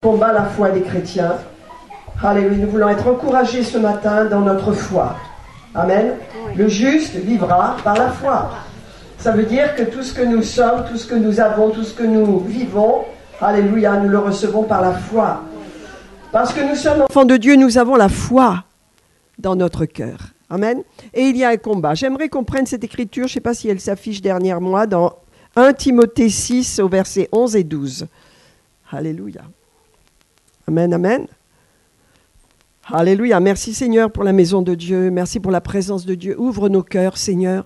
combat la foi des chrétiens. Alléluia, nous voulons être encouragés ce matin dans notre foi. Amen. Le juste vivra par la foi. Ça veut dire que tout ce que nous sommes, tout ce que nous avons, tout ce que nous vivons, alléluia, nous le recevons par la foi. Parce que nous sommes enfants de Dieu, nous avons la foi dans notre cœur. Amen. Et il y a un combat. J'aimerais qu'on prenne cette écriture, je ne sais pas si elle s'affiche derrière moi, dans 1 Timothée 6 au verset 11 et 12. Alléluia. Amen, amen. Alléluia. Merci Seigneur pour la maison de Dieu. Merci pour la présence de Dieu. Ouvre nos cœurs, Seigneur.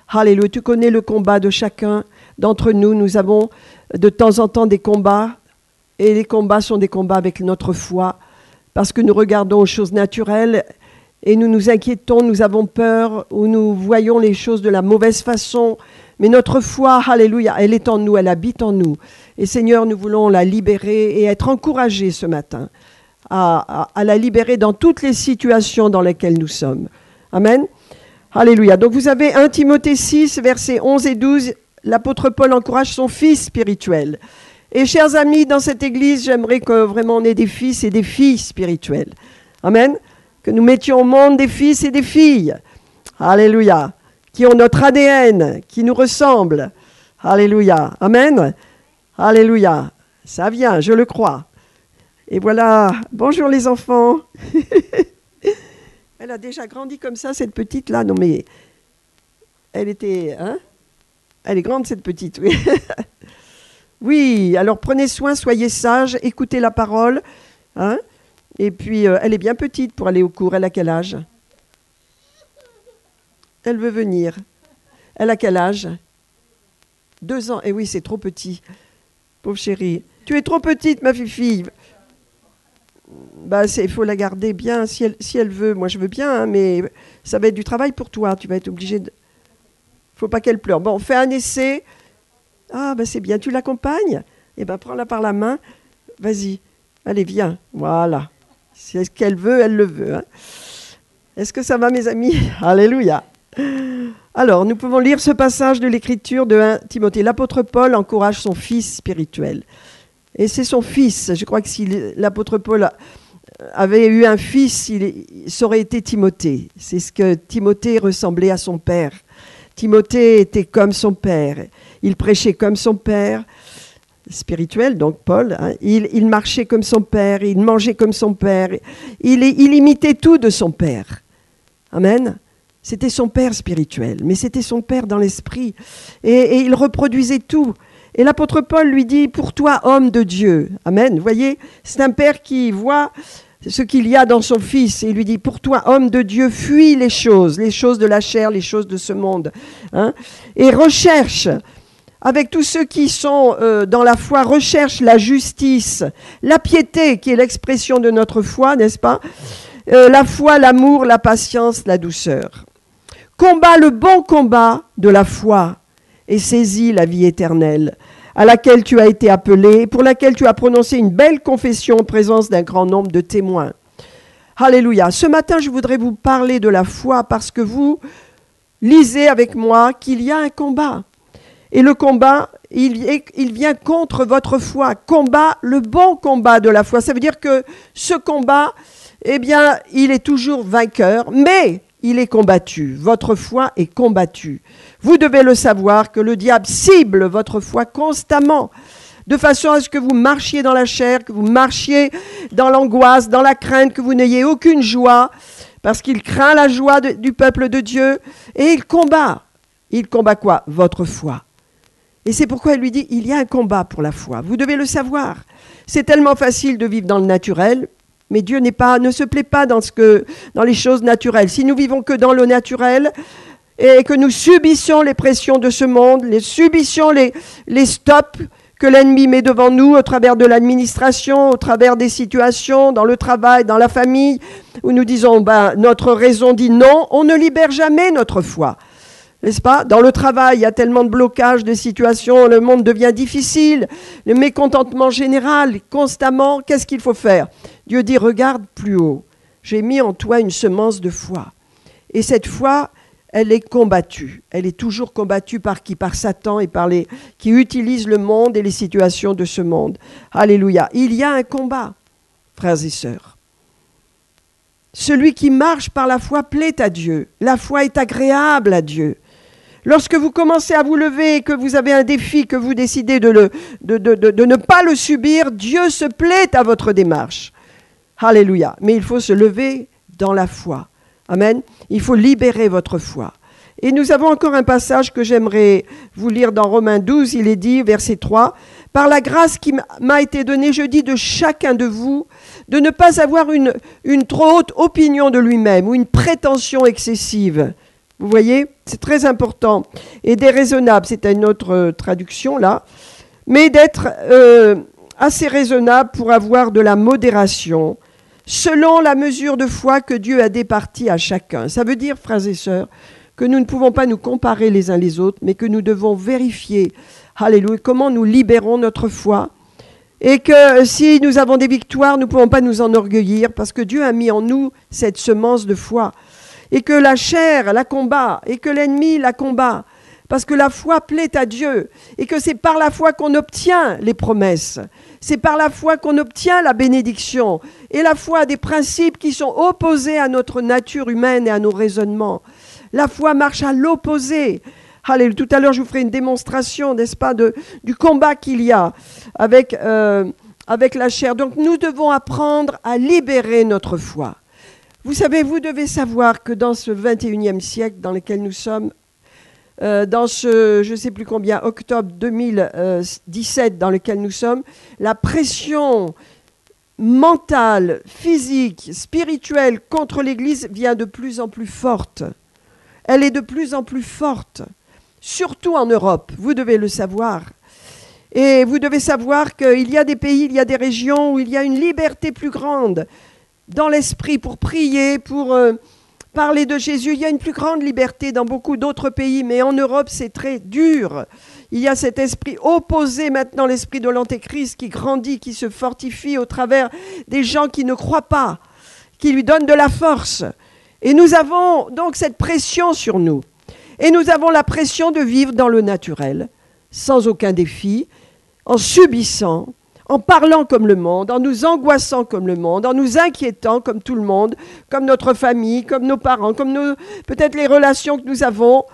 Alléluia. Tu connais le combat de chacun d'entre nous. Nous avons de temps en temps des combats. Et les combats sont des combats avec notre foi. Parce que nous regardons aux choses naturelles et nous nous inquiétons, nous avons peur ou nous voyons les choses de la mauvaise façon. Mais notre foi, alléluia, elle est en nous, elle habite en nous. Et Seigneur, nous voulons la libérer et être encouragés ce matin à la libérer dans toutes les situations dans lesquelles nous sommes. Amen. Alléluia. Donc vous avez 1 Timothée 6, versets 11 et 12. L'apôtre Paul encourage son fils spirituel. Et chers amis, dans cette église, j'aimerais que vraiment on ait des fils et des filles spirituelles. Amen. Que nous mettions au monde des fils et des filles. Alléluia. Qui ont notre ADN, qui nous ressemblent. Alléluia. Amen. Alléluia. Ça vient, je le crois. Et voilà, bonjour les enfants. Elle a déjà grandi comme ça, cette petite-là. Non mais, elle était... Hein, elle est grande, cette petite, oui. Oui, alors prenez soin, soyez sages, écoutez la parole. Hein, et puis, elle est bien petite pour aller au cours. Elle a quel âge? Elle veut venir. Elle a quel âge? 2 ans. Eh oui, c'est trop petit. Pauvre chérie. Tu es trop petite, ma fille. Bah, il faut la garder bien si elle veut. Moi, je veux bien, hein, mais ça va être du travail pour toi. Tu vas être obligé de... faut pas qu'elle pleure. Bon, fais un essai. Ah, bah c'est bien. Tu l'accompagnes? Eh ben, prends-la par la main. Vas-y. Allez, viens. Voilà. Si est-ce qu'elle veut, elle le veut. Hein. Est-ce que ça va, mes amis? Alléluia. Alors, nous pouvons lire ce passage de l'Écriture de 1 Timothée. L'apôtre Paul encourage son fils spirituel. Et c'est son fils. Je crois que si l'apôtre Paul avait eu un fils, ça aurait été Timothée. C'est ce que Timothée ressemblait à son père. Timothée était comme son père. Il prêchait comme son père, spirituel, donc Paul. Hein. Il marchait comme son père, il mangeait comme son père. Il imitait tout de son père. Amen. C'était son père spirituel, mais c'était son père dans l'esprit. Et il reproduisait tout. Et l'apôtre Paul lui dit, pour toi, homme de Dieu. Amen. Vous voyez, c'est un père qui voit ce qu'il y a dans son fils. Et il lui dit, pour toi, homme de Dieu, fuis les choses de la chair, les choses de ce monde. Hein, et recherche, avec tous ceux qui sont dans la foi, recherche la justice, la piété, qui est l'expression de notre foi, n'est-ce pas? La foi, l'amour, la patience, la douceur. Combat le bon combat de la foi et saisis la vie éternelle, à laquelle tu as été appelé, pour laquelle tu as prononcé une belle confession en présence d'un grand nombre de témoins. Alléluia. Ce matin, je voudrais vous parler de la foi parce que vous lisez avec moi qu'il y a un combat. Et le combat, il vient contre votre foi. Combat, le bon combat de la foi. Ça veut dire que ce combat, eh bien, il est toujours vainqueur, mais il est combattu. Votre foi est combattue. Vous devez le savoir que le diable cible votre foi constamment, de façon à ce que vous marchiez dans la chair, que vous marchiez dans l'angoisse, dans la crainte, que vous n'ayez aucune joie, parce qu'il craint la joie du peuple de Dieu, et il combat. Il combat quoi? Votre foi. Et c'est pourquoi il lui dit, il y a un combat pour la foi. Vous devez le savoir. C'est tellement facile de vivre dans le naturel, mais Dieu ne se plaît pas dans les choses naturelles. Si nous vivons que dans le naturel et que nous subissons les pressions de ce monde, subissons les stops que l'ennemi met devant nous au travers de l'administration, au travers des situations, dans le travail, dans la famille, où nous disons, notre raison dit non, on ne libère jamais notre foi. N'est-ce pas? Dans le travail, il y a tellement de blocages, de situations, le monde devient difficile, le mécontentement général, constamment, qu'est-ce qu'il faut faire? Dieu dit, regarde plus haut, j'ai mis en toi une semence de foi. Et cette foi, elle est combattue. Elle est toujours combattue par qui? Par Satan et par les qui utilisent le monde et les situations de ce monde. Alléluia. Il y a un combat, frères et sœurs. Celui qui marche par la foi plaît à Dieu. La foi est agréable à Dieu. Lorsque vous commencez à vous lever, que vous avez un défi, que vous décidez de ne pas le subir, Dieu se plaît à votre démarche. Alléluia. Mais il faut se lever dans la foi. Amen. Il faut libérer votre foi. Et nous avons encore un passage que j'aimerais vous lire dans Romains 12. Il est dit, verset 3, « Par la grâce qui m'a été donnée, je dis de chacun de vous, de ne pas avoir une trop haute opinion de lui-même ou une prétention excessive. » Vous voyez, c'est très important. Et déraisonnable, c'est une autre traduction là. Mais d'être assez raisonnable pour avoir de la modération, selon la mesure de foi que Dieu a départie à chacun. Ça veut dire, frères et sœurs, que nous ne pouvons pas nous comparer les uns les autres, mais que nous devons vérifier, alléluia, comment nous libérons notre foi. Et que si nous avons des victoires, nous ne pouvons pas nous enorgueillir, parce que Dieu a mis en nous cette semence de foi. Et que la chair la combat, et que l'ennemi la combat, parce que la foi plaît à Dieu, et que c'est par la foi qu'on obtient les promesses, c'est par la foi qu'on obtient la bénédiction, et la foi a des principes qui sont opposés à notre nature humaine et à nos raisonnements. La foi marche à l'opposé. Allez, tout à l'heure, je vous ferai une démonstration, n'est-ce pas, du combat qu'il y a avec la chair. Donc, nous devons apprendre à libérer notre foi. Vous savez, vous devez savoir que dans ce 21e siècle dans lequel nous sommes, dans ce, je ne sais plus combien, octobre 2017 dans lequel nous sommes, la pression mentale, physique, spirituelle contre l'Église vient de plus en plus forte. Elle est de plus en plus forte, surtout en Europe, vous devez le savoir. Et vous devez savoir qu'il y a des pays, il y a des régions où il y a une liberté plus grande dans l'esprit pour prier, pour parler de Jésus. Il y a une plus grande liberté dans beaucoup d'autres pays, mais en Europe, c'est très dur. Il y a cet esprit opposé maintenant, l'esprit de l'Antéchrist qui grandit, qui se fortifie au travers des gens qui ne croient pas, qui lui donnent de la force. Et nous avons donc cette pression sur nous. Et nous avons la pression de vivre dans le naturel, sans aucun défi, en subissant, en parlant comme le monde, en nous angoissant comme le monde, en nous inquiétant comme tout le monde, comme notre famille, comme nos parents, comme peut-être les relations que nous avons,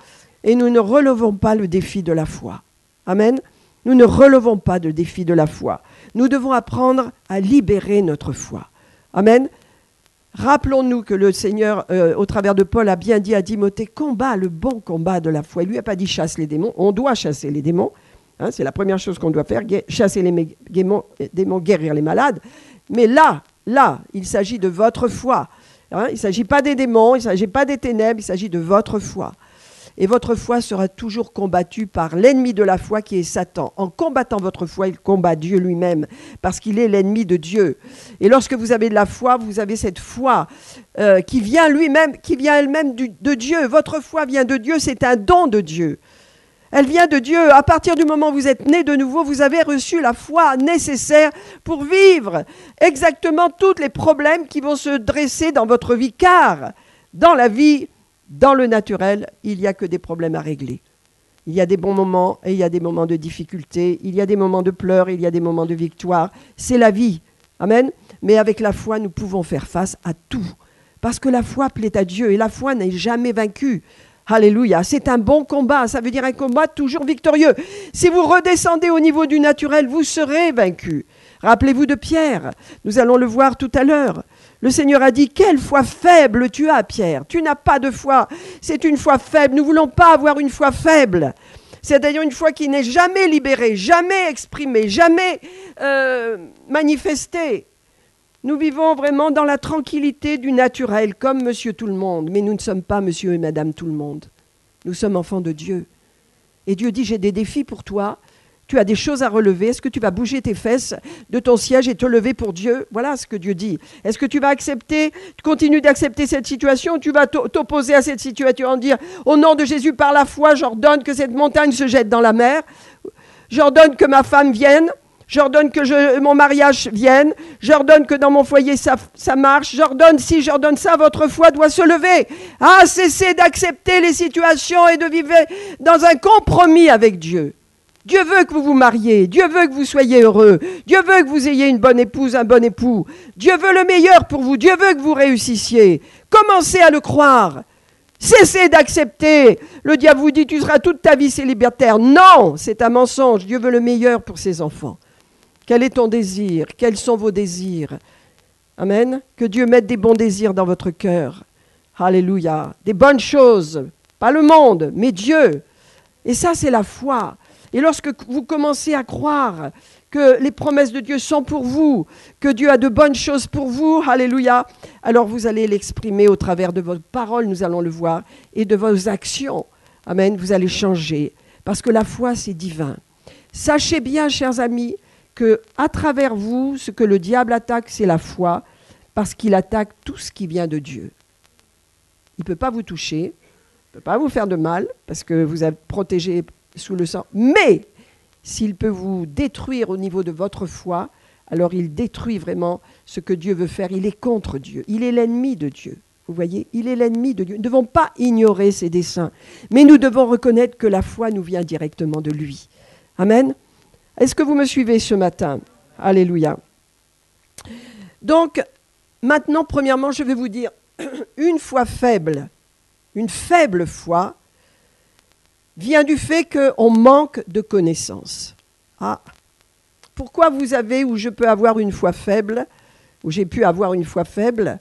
et nous ne relevons pas le défi de la foi. Amen. Nous ne relevons pas le défi de la foi. Nous devons apprendre à libérer notre foi. Amen. Rappelons-nous que le Seigneur, au travers de Paul, a bien dit à Timothée, combat le bon combat de la foi. Il lui a pas dit chasse les démons, on doit chasser les démons. Hein, c'est la première chose qu'on doit faire, chasser les démons, guérir les malades. Mais là, il s'agit de votre foi. Hein, il ne s'agit pas des démons, il ne s'agit pas des ténèbres, il s'agit de votre foi. Et votre foi sera toujours combattue par l'ennemi de la foi qui est Satan. En combattant votre foi, il combat Dieu lui-même, parce qu'il est l'ennemi de Dieu. Et lorsque vous avez de la foi, vous avez cette foi qui vient elle-même de Dieu. Votre foi vient de Dieu, c'est un don de Dieu. Elle vient de Dieu. À partir du moment où vous êtes né de nouveau, vous avez reçu la foi nécessaire pour vivre exactement tous les problèmes qui vont se dresser dans votre vie. Car dans la vie, dans le naturel, il n'y a que des problèmes à régler. Il y a des bons moments et il y a des moments de difficulté. Il y a des moments de pleurs, il y a des moments de victoire. C'est la vie. Amen. Mais avec la foi, nous pouvons faire face à tout. Parce que la foi plaît à Dieu et la foi n'est jamais vaincue. Alléluia, c'est un bon combat, ça veut dire un combat toujours victorieux. Si vous redescendez au niveau du naturel, vous serez vaincu. Rappelez-vous de Pierre, nous allons le voir tout à l'heure. Le Seigneur a dit, quelle foi faible tu as, Pierre. Tu n'as pas de foi, c'est une foi faible. Nous ne voulons pas avoir une foi faible. C'est-à-dire une foi qui n'est jamais libérée, jamais exprimée, jamais manifestée. Nous vivons vraiment dans la tranquillité du naturel, comme monsieur tout le monde. Mais nous ne sommes pas monsieur et madame tout le monde. Nous sommes enfants de Dieu. Et Dieu dit, j'ai des défis pour toi. Tu as des choses à relever. Est-ce que tu vas bouger tes fesses de ton siège et te lever pour Dieu? Voilà ce que Dieu dit. Est-ce que tu vas accepter, tu continues d'accepter cette situation, ou tu vas t'opposer à cette situation en dire, au nom de Jésus, par la foi, j'ordonne que cette montagne se jette dans la mer. J'ordonne que ma femme vienne. J'ordonne que mon mariage vienne. J'ordonne que dans mon foyer, ça marche. J'ordonne ça, votre foi doit se lever. Ah, cessez d'accepter les situations et de vivre dans un compromis avec Dieu. Dieu veut que vous vous mariez. Dieu veut que vous soyez heureux. Dieu veut que vous ayez une bonne épouse, un bon époux. Dieu veut le meilleur pour vous. Dieu veut que vous réussissiez. Commencez à le croire. Cessez d'accepter. Le diable vous dit, tu seras toute ta vie célibataire. Non, c'est un mensonge. Dieu veut le meilleur pour ses enfants. Quel est ton désir? Quels sont vos désirs? Amen. Que Dieu mette des bons désirs dans votre cœur. Alléluia. Des bonnes choses. Pas le monde, mais Dieu. Et ça, c'est la foi. Et lorsque vous commencez à croire que les promesses de Dieu sont pour vous, que Dieu a de bonnes choses pour vous, alléluia, alors vous allez l'exprimer au travers de votre parole, nous allons le voir, et de vos actions. Amen, vous allez changer. Parce que la foi, c'est divin. Sachez bien, chers amis, que à travers vous, ce que le diable attaque, c'est la foi, parce qu'il attaque tout ce qui vient de Dieu. Il ne peut pas vous toucher, il ne peut pas vous faire de mal, parce que vous êtes protégé sous le sang. Mais s'il peut vous détruire au niveau de votre foi, alors il détruit vraiment ce que Dieu veut faire. Il est contre Dieu. Il est l'ennemi de Dieu. Vous voyez, il est l'ennemi de Dieu. Nous ne devons pas ignorer ses desseins, mais nous devons reconnaître que la foi nous vient directement de lui. Amen. Est-ce que vous me suivez ce matin? Alléluia. Donc, maintenant, premièrement, je vais vous dire, une foi faible, une faible foi, vient du fait qu'on manque de connaissances. Ah, pourquoi vous avez ou je peux avoir une foi faible, ou j'ai pu avoir une foi faible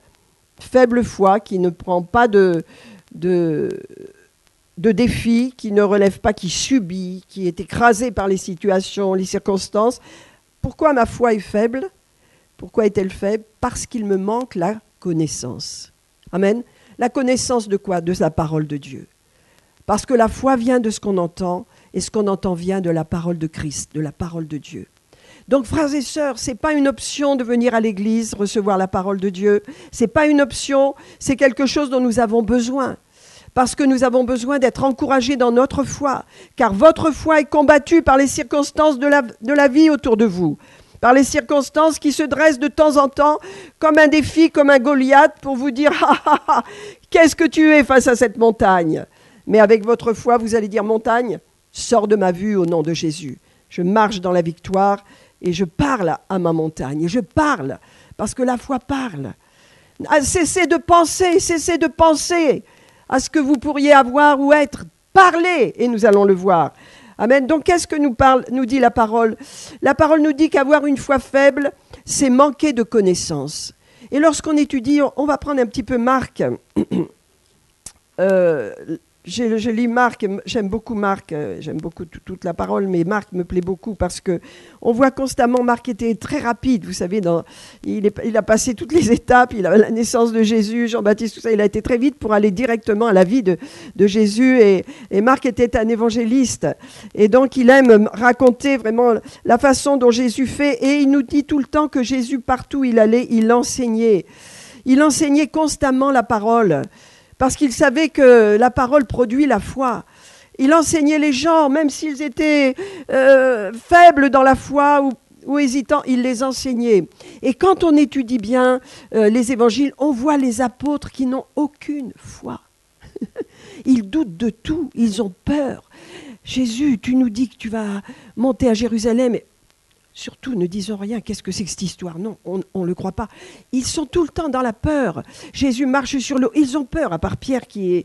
foi qui ne prend pas de défis, qui ne relève pas, qui subit, qui est écrasé par les situations, les circonstances. Pourquoi ma foi est faible? Pourquoi est-elle faible? Parce qu'il me manque la connaissance. Amen. La connaissance de quoi? De la parole de Dieu. Parce que la foi vient de ce qu'on entend, et ce qu'on entend vient de la parole de Christ, de la parole de Dieu. Donc, frères et sœurs, ce n'est pas une option de venir à l'église, recevoir la parole de Dieu. Ce n'est pas une option, c'est quelque chose dont nous avons besoin. Parce que nous avons besoin d'être encouragés dans notre foi. Car votre foi est combattue par les circonstances de la vie autour de vous. Par les circonstances qui se dressent de temps en temps comme un défi, comme un Goliath, pour vous dire « Qu'est-ce que tu es face à cette montagne ?» Mais avec votre foi, vous allez dire, montagne, sors de ma vue au nom de Jésus. Je marche dans la victoire et je parle à ma montagne. Et je parle, parce que la foi parle. Cessez de penser à ce que vous pourriez avoir ou être. Parlez, et nous allons le voir. Amen. Donc, qu'est-ce que nous dit la parole? La parole nous dit qu'avoir une foi faible, c'est manquer de connaissance. Et lorsqu'on étudie, on va prendre un petit peu Marc. Je lis Marc, j'aime beaucoup Marc, j'aime beaucoup toute la parole, mais Marc me plaît beaucoup parce que on voit constamment, Marc était très rapide, vous savez, il a passé toutes les étapes, il a la naissance de Jésus, Jean-Baptiste, tout ça, il a été très vite pour aller directement à la vie de Jésus, et Marc était un évangéliste, et donc il aime raconter vraiment la façon dont Jésus fait, et il nous dit tout le temps que Jésus, partout où il allait, il enseignait constamment la parole. Parce qu'il savait que la parole produit la foi. Il enseignait les gens, même s'ils étaient faibles dans la foi ou hésitants, il les enseignait. Et quand on étudie bien les évangiles, on voit les apôtres qui n'ont aucune foi. Ils doutent de tout, ils ont peur. Jésus, tu nous dis que tu vas monter à Jérusalem. Surtout, ne disons rien, qu'est-ce que c'est que cette histoire? Non, on ne le croit pas. Ils sont tout le temps dans la peur. Jésus marche sur l'eau, ils ont peur, à part Pierre qui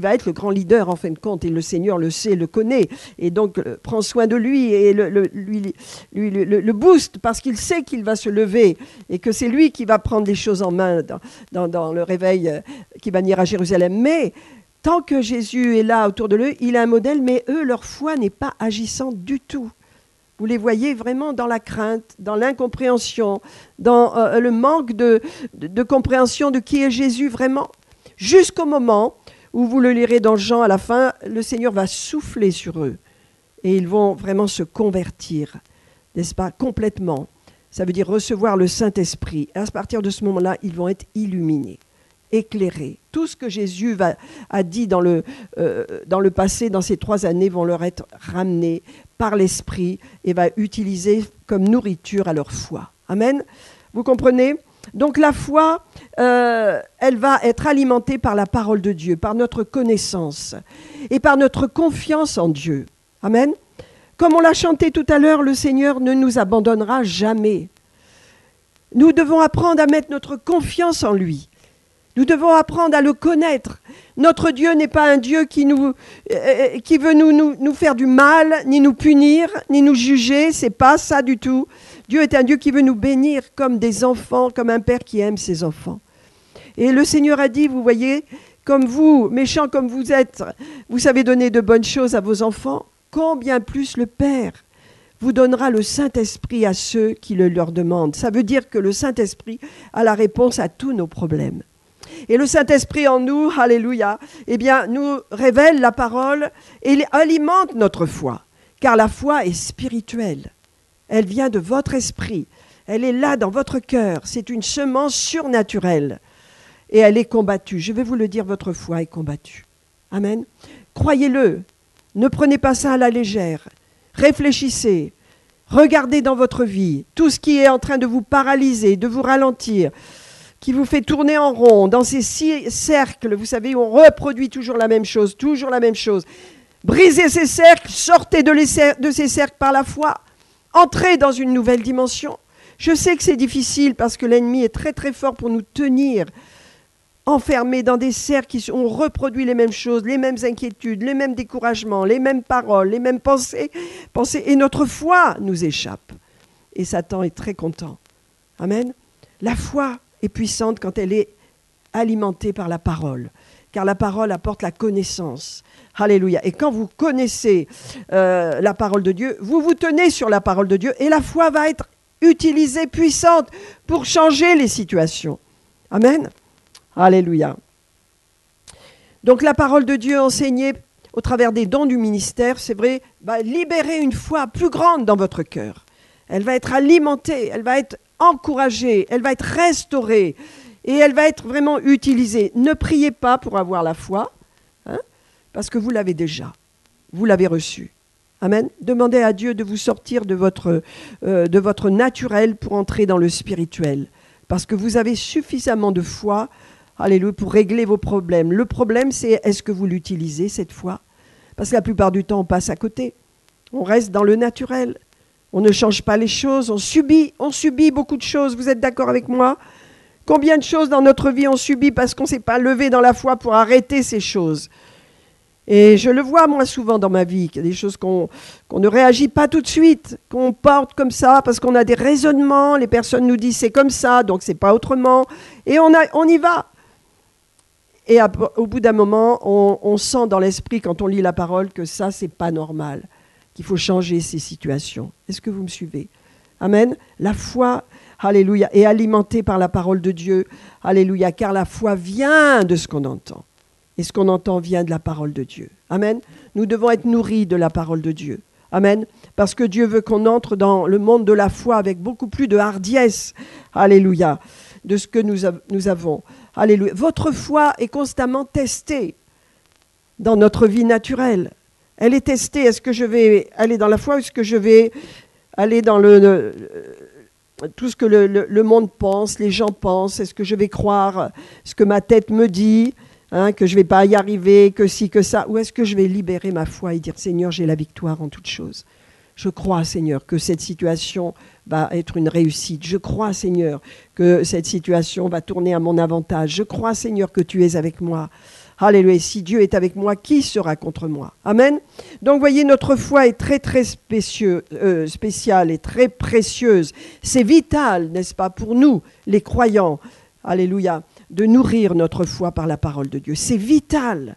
va être le grand leader en fin de compte, et le Seigneur le sait, le connaît, et donc prend soin de lui et le booste, parce qu'il sait qu'il va se lever, et que c'est lui qui va prendre les choses en main dans le réveil qui va venir à Jérusalem. Mais tant que Jésus est là autour de eux, il a un modèle, mais eux, leur foi n'est pas agissante du tout. Vous les voyez vraiment dans la crainte, dans l'incompréhension, dans le manque de compréhension de qui est Jésus vraiment. Jusqu'au moment où, vous le lirez dans Jean à la fin, le Seigneur va souffler sur eux. Et ils vont vraiment se convertir, n'est-ce pas, complètement. Ça veut dire recevoir le Saint-Esprit. À partir de ce moment-là, ils vont être illuminés, éclairés. Tout ce que Jésus a dit dans le passé, dans ces 3 années, vont leur être ramenés par l'Esprit et va utiliser comme nourriture à leur foi. Amen. Vous comprenez ? Donc la foi, elle va être alimentée par la parole de Dieu, par notre connaissance et par notre confiance en Dieu. Amen. Comme on l'a chanté tout à l'heure, le Seigneur ne nous abandonnera jamais. Nous devons apprendre à mettre notre confiance en lui. Nous devons apprendre à le connaître. Notre Dieu n'est pas un Dieu qui veut nous faire du mal, ni nous punir, ni nous juger. C'est pas ça du tout. Dieu est un Dieu qui veut nous bénir comme des enfants, comme un père qui aime ses enfants. Et le Seigneur a dit, vous voyez, comme vous, méchants comme vous êtes, vous savez donner de bonnes choses à vos enfants, combien plus le Père vous donnera le Saint-Esprit à ceux qui le leur demandent. Ça veut dire que le Saint-Esprit a la réponse à tous nos problèmes. Et le Saint-Esprit en nous, alléluia, eh bien, nous révèle la parole et alimente notre foi. Car la foi est spirituelle. Elle vient de votre esprit. Elle est là dans votre cœur. C'est une semence surnaturelle. Et elle est combattue. Je vais vous le dire, votre foi est combattue. Amen. Croyez-le. Ne prenez pas ça à la légère. Réfléchissez. Regardez dans votre vie tout ce qui est en train de vous paralyser, de vous ralentir, qui vous fait tourner en rond, dans ces 6 cercles, vous savez, où on reproduit toujours la même chose, toujours la même chose. Brisez ces cercles, sortez de ces cercles par la foi, entrez dans une nouvelle dimension. Je sais que c'est difficile parce que l'ennemi est très très fort pour nous tenir enfermés dans des cercles où on reproduit les mêmes choses, les mêmes inquiétudes, les mêmes découragements, les mêmes paroles, les mêmes pensées, et notre foi nous échappe. Et Satan est très content. Amen. La foi est puissante quand elle est alimentée par la parole, car la parole apporte la connaissance. Alléluia. Et quand vous connaissez la parole de Dieu, vous vous tenez sur la parole de Dieu et la foi va être utilisée, puissante, pour changer les situations. Amen. Alléluia. Donc la parole de Dieu enseignée au travers des dons du ministère, c'est vrai, va libérer une foi plus grande dans votre cœur. Elle va être alimentée, elle va être encouragée, elle va être restaurée et elle va être vraiment utilisée. Ne priez pas pour avoir la foi, hein, parce que vous l'avez déjà, vous l'avez reçue. Amen. Demandez à Dieu de vous sortir de votre naturel pour entrer dans le spirituel, parce que vous avez suffisamment de foi, alléluia, pour régler vos problèmes. Le problème, c'est est-ce que vous l'utilisez cette fois? Parce que la plupart du temps, on passe à côté. On reste dans le naturel. On ne change pas les choses. On subit beaucoup de choses. Vous êtes d'accord avec moi? Combien de choses dans notre vie on subit parce qu'on ne s'est pas levé dans la foi pour arrêter ces choses? Et je le vois, moi, souvent dans ma vie, qu'il y a des choses qu'on ne réagit pas tout de suite, qu'on porte comme ça, parce qu'on a des raisonnements, les personnes nous disent c'est comme ça, donc c'est pas autrement, et on y va. Et au bout d'un moment, on sent dans l'esprit, quand on lit la parole, que ça, c'est pas normal, qu'il faut changer ces situations. Est-ce que vous me suivez? Amen. La foi, alléluia, est alimentée par la parole de Dieu, alléluia, car la foi vient de ce qu'on entend. Et ce qu'on entend vient de la parole de Dieu. Amen. Nous devons être nourris de la parole de Dieu. Amen. Parce que Dieu veut qu'on entre dans le monde de la foi avec beaucoup plus de hardiesse. Alléluia. De ce que nous avons. Alléluia. Votre foi est constamment testée dans notre vie naturelle. Elle est testée. Est-ce que je vais aller dans la foi ou est-ce que je vais aller dans tout ce que le monde pense, les gens pensent? Est-ce que je vais croire ce que ma tête me dit? Que je ne vais pas y arriver, que si, que ça, ou est-ce que je vais libérer ma foi et dire, Seigneur, j'ai la victoire en toutes choses. Je crois, Seigneur, que cette situation va être une réussite. Je crois, Seigneur, que cette situation va tourner à mon avantage. Je crois, Seigneur, que tu es avec moi. Alléluia. Si Dieu est avec moi, qui sera contre moi? Amen. Donc, voyez, notre foi est très, très spéciale et très précieuse. C'est vital, n'est-ce pas, pour nous, les croyants. Alléluia. De nourrir notre foi par la parole de Dieu. C'est vital.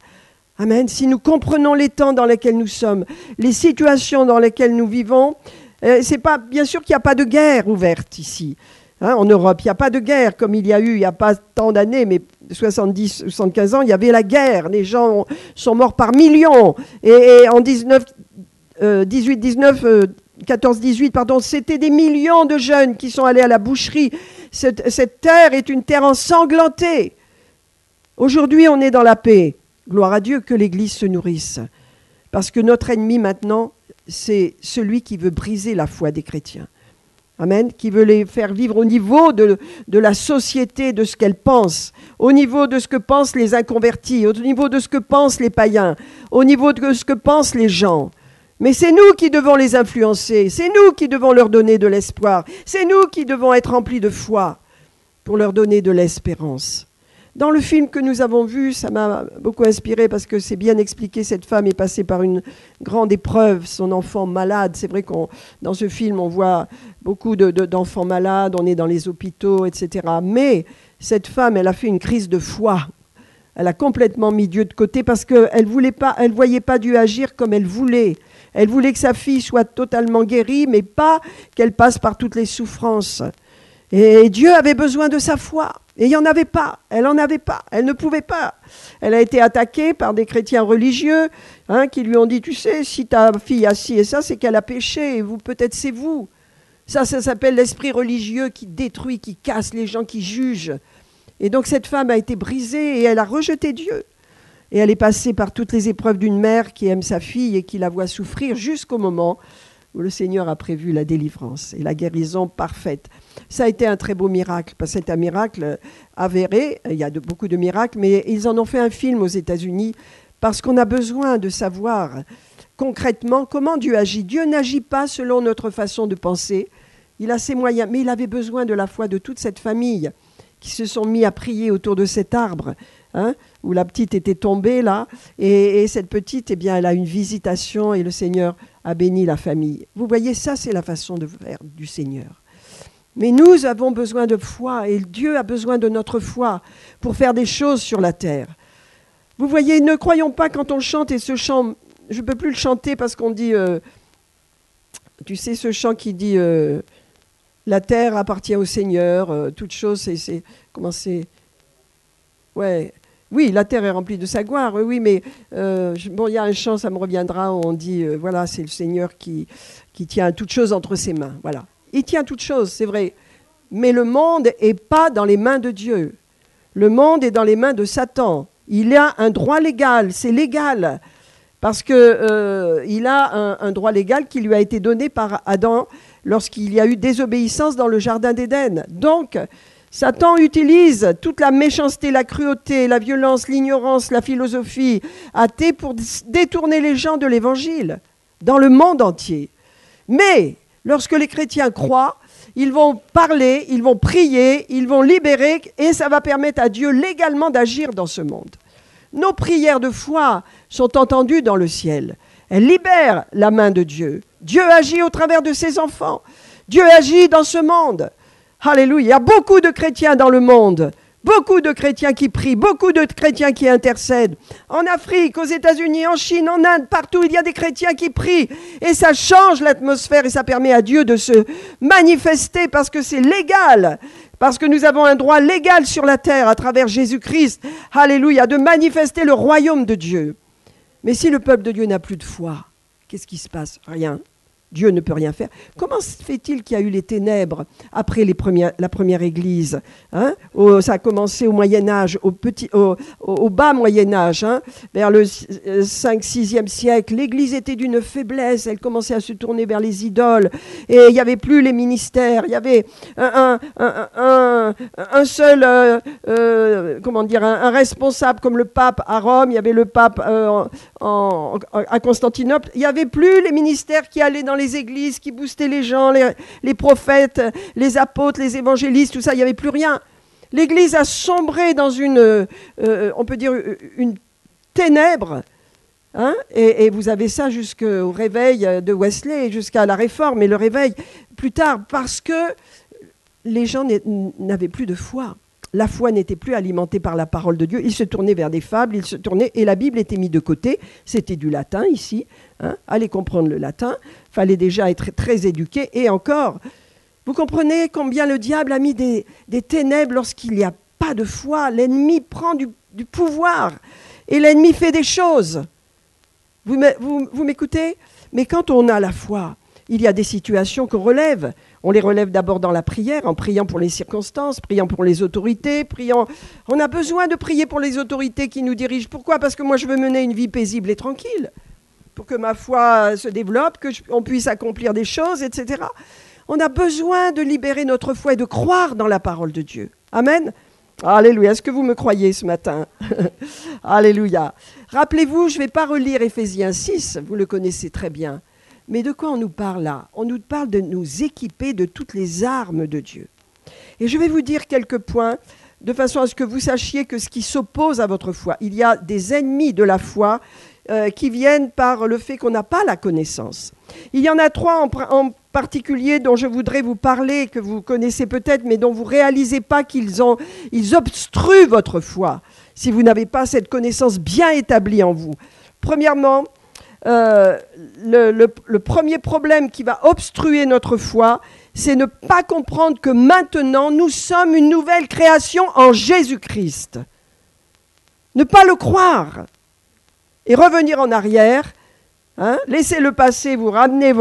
Amen. Si nous comprenons les temps dans lesquels nous sommes, les situations dans lesquelles nous vivons, c'est pas, bien sûr qu'il n'y a pas de guerre ouverte ici. En Europe, il n'y a pas de guerre comme il y a eu il n'y a pas tant d'années, mais 70, 75 ans, il y avait la guerre. Les gens sont morts par millions. Et en 14-18, pardon, c'était des millions de jeunes qui sont allés à la boucherie. Cette terre est une terre ensanglantée. Aujourd'hui, on est dans la paix. Gloire à Dieu que l'Église se nourrisse. Parce que notre ennemi maintenant c'est celui qui veut briser la foi des chrétiens. Amen. Qui veut les faire vivre au niveau de la société, de ce qu'elle pense, au niveau de ce que pensent les inconvertis, au niveau de ce que pensent les païens, au niveau de ce que pensent les gens. Mais c'est nous qui devons les influencer, c'est nous qui devons leur donner de l'espoir, c'est nous qui devons être remplis de foi pour leur donner de l'espérance. Dans le film que nous avons vu, ça m'a beaucoup inspiré parce que c'est bien expliqué, cette femme est passée par une grande épreuve, son enfant malade. C'est vrai que dans ce film, on voit beaucoup d'enfants malades, on est dans les hôpitaux, etc. Mais cette femme, elle a fait une crise de foi. Elle a complètement mis Dieu de côté parce qu'elle ne voyait pas Dieu agir comme elle voulait. Elle voulait que sa fille soit totalement guérie, mais pas qu'elle passe par toutes les souffrances. Et Dieu avait besoin de sa foi. Et il n'y en avait pas, elle n'en avait pas, elle ne pouvait pas. Elle a été attaquée par des chrétiens religieux qui lui ont dit, tu sais, si ta fille a ci et ça, c'est qu'elle a péché, et vous, peut-être c'est vous. Ça s'appelle l'esprit religieux qui détruit, qui casse les gens, qui juge. Et donc cette femme a été brisée et elle a rejeté Dieu. Et elle est passée par toutes les épreuves d'une mère qui aime sa fille et qui la voit souffrir jusqu'au moment où le Seigneur a prévu la délivrance et la guérison parfaite. Ça a été un très beau miracle, parce que c'est un miracle avéré. Il y a beaucoup de miracles, mais ils en ont fait un film aux États-Unis parce qu'on a besoin de savoir concrètement comment Dieu agit. Dieu n'agit pas selon notre façon de penser. Il a ses moyens, mais il avait besoin de la foi de toute cette famille qui se sont mis à prier autour de cet arbre, où la petite était tombée là, et cette petite, eh bien, elle a une visitation et le Seigneur a béni la famille. Vous voyez, ça c'est la façon de faire du Seigneur. Mais nous avons besoin de foi et Dieu a besoin de notre foi pour faire des choses sur la terre. Vous voyez, ne croyons pas quand on chante, et ce chant, je ne peux plus le chanter parce qu'on dit, tu sais ce chant qui dit la terre appartient au Seigneur, toute chose, comment c'est, ouais. Oui, la terre est remplie de sa gloire, oui, mais bon, il y a un chant, ça me reviendra, où on dit, voilà, c'est le Seigneur qui tient toute chose entre ses mains, voilà. Il tient toute chose, c'est vrai, mais le monde n'est pas dans les mains de Dieu. Le monde est dans les mains de Satan. Il a un droit légal, c'est légal, parce qu'il a un droit légal qui lui a été donné par Adam lorsqu'il y a eu désobéissance dans le jardin d'Éden. Donc, Satan utilise toute la méchanceté, la cruauté, la violence, l'ignorance, la philosophie athée pour détourner les gens de l'évangile dans le monde entier. Mais lorsque les chrétiens croient, ils vont parler, ils vont prier, ils vont libérer et ça va permettre à Dieu légalement d'agir dans ce monde. Nos prières de foi sont entendues dans le ciel. Elles libèrent la main de Dieu. Dieu agit au travers de ses enfants. Dieu agit dans ce monde. Alléluia. Il y a beaucoup de chrétiens dans le monde. Beaucoup de chrétiens qui prient, beaucoup de chrétiens qui intercèdent. En Afrique, aux États-Unis, en Chine, en Inde, partout, il y a des chrétiens qui prient. Et ça change l'atmosphère et ça permet à Dieu de se manifester parce que c'est légal. Parce que nous avons un droit légal sur la terre à travers Jésus-Christ. Alléluia, de manifester le royaume de Dieu. Mais si le peuple de Dieu n'a plus de foi, qu'est-ce qui se passe? Rien. Dieu ne peut rien faire. Comment se fait-il qu'il y a eu les ténèbres après la première église ça a commencé au Moyen-Âge, au bas Moyen-Âge, vers le 5-6e siècle. L'église était d'une faiblesse, elle commençait à se tourner vers les idoles. Et il n'y avait plus les ministères, il y avait un seul, un responsable comme le pape à Rome, il y avait le pape à Constantinople. Il n'y avait plus les ministères qui allaient dans les églises, qui boostaient les gens, les prophètes, les apôtres, les évangélistes, tout ça, il n'y avait plus rien. L'église a sombré dans on peut dire, une ténèbre. Et vous avez ça jusqu'au réveil de Wesley, jusqu'à la Réforme, et le réveil plus tard, parce que les gens n'avaient plus de foi. La foi n'était plus alimentée par la parole de Dieu. Ils se tournaient vers des fables, et la Bible était mise de côté. C'était du latin ici. Allez comprendre le latin. Il fallait déjà être très éduqué. Et encore, vous comprenez combien le diable a mis des ténèbres lorsqu'il n'y a pas de foi. L'ennemi prend du pouvoir et l'ennemi fait des choses. Vous m'écoutez? Mais quand on a la foi, il y a des situations qu'on relève. On les relève d'abord dans la prière, en priant pour les circonstances, priant pour les autorités, On a besoin de prier pour les autorités qui nous dirigent. Pourquoi? Parce que moi, je veux mener une vie paisible et tranquille. pour que ma foi se développe, qu'on puisse accomplir des choses, etc. On a besoin de libérer notre foi et de croire dans la parole de Dieu. Amen. Alléluia. Est-ce que vous me croyez ce matin? Alléluia. Rappelez-vous, je ne vais pas relire Éphésiens 6, vous le connaissez très bien. Mais de quoi on nous parle là? On nous parle de nous équiper de toutes les armes de Dieu. Et je vais vous dire quelques points de façon à ce que vous sachiez que ce qui s'oppose à votre foi, il y a des ennemis de la foi qui viennent par le fait qu'on n'a pas la connaissance. Il y en a trois en particulier dont je voudrais vous parler, que vous connaissez peut-être, mais dont vous ne réalisez pas qu'ils obstruent votre foi, si vous n'avez pas cette connaissance bien établie en vous. Premièrement, le premier problème qui va obstruer notre foi, c'est ne pas comprendre que maintenant, nous sommes une nouvelle création en Jésus-Christ. Ne pas le croire et revenir en arrière, laisser le passé vous ramener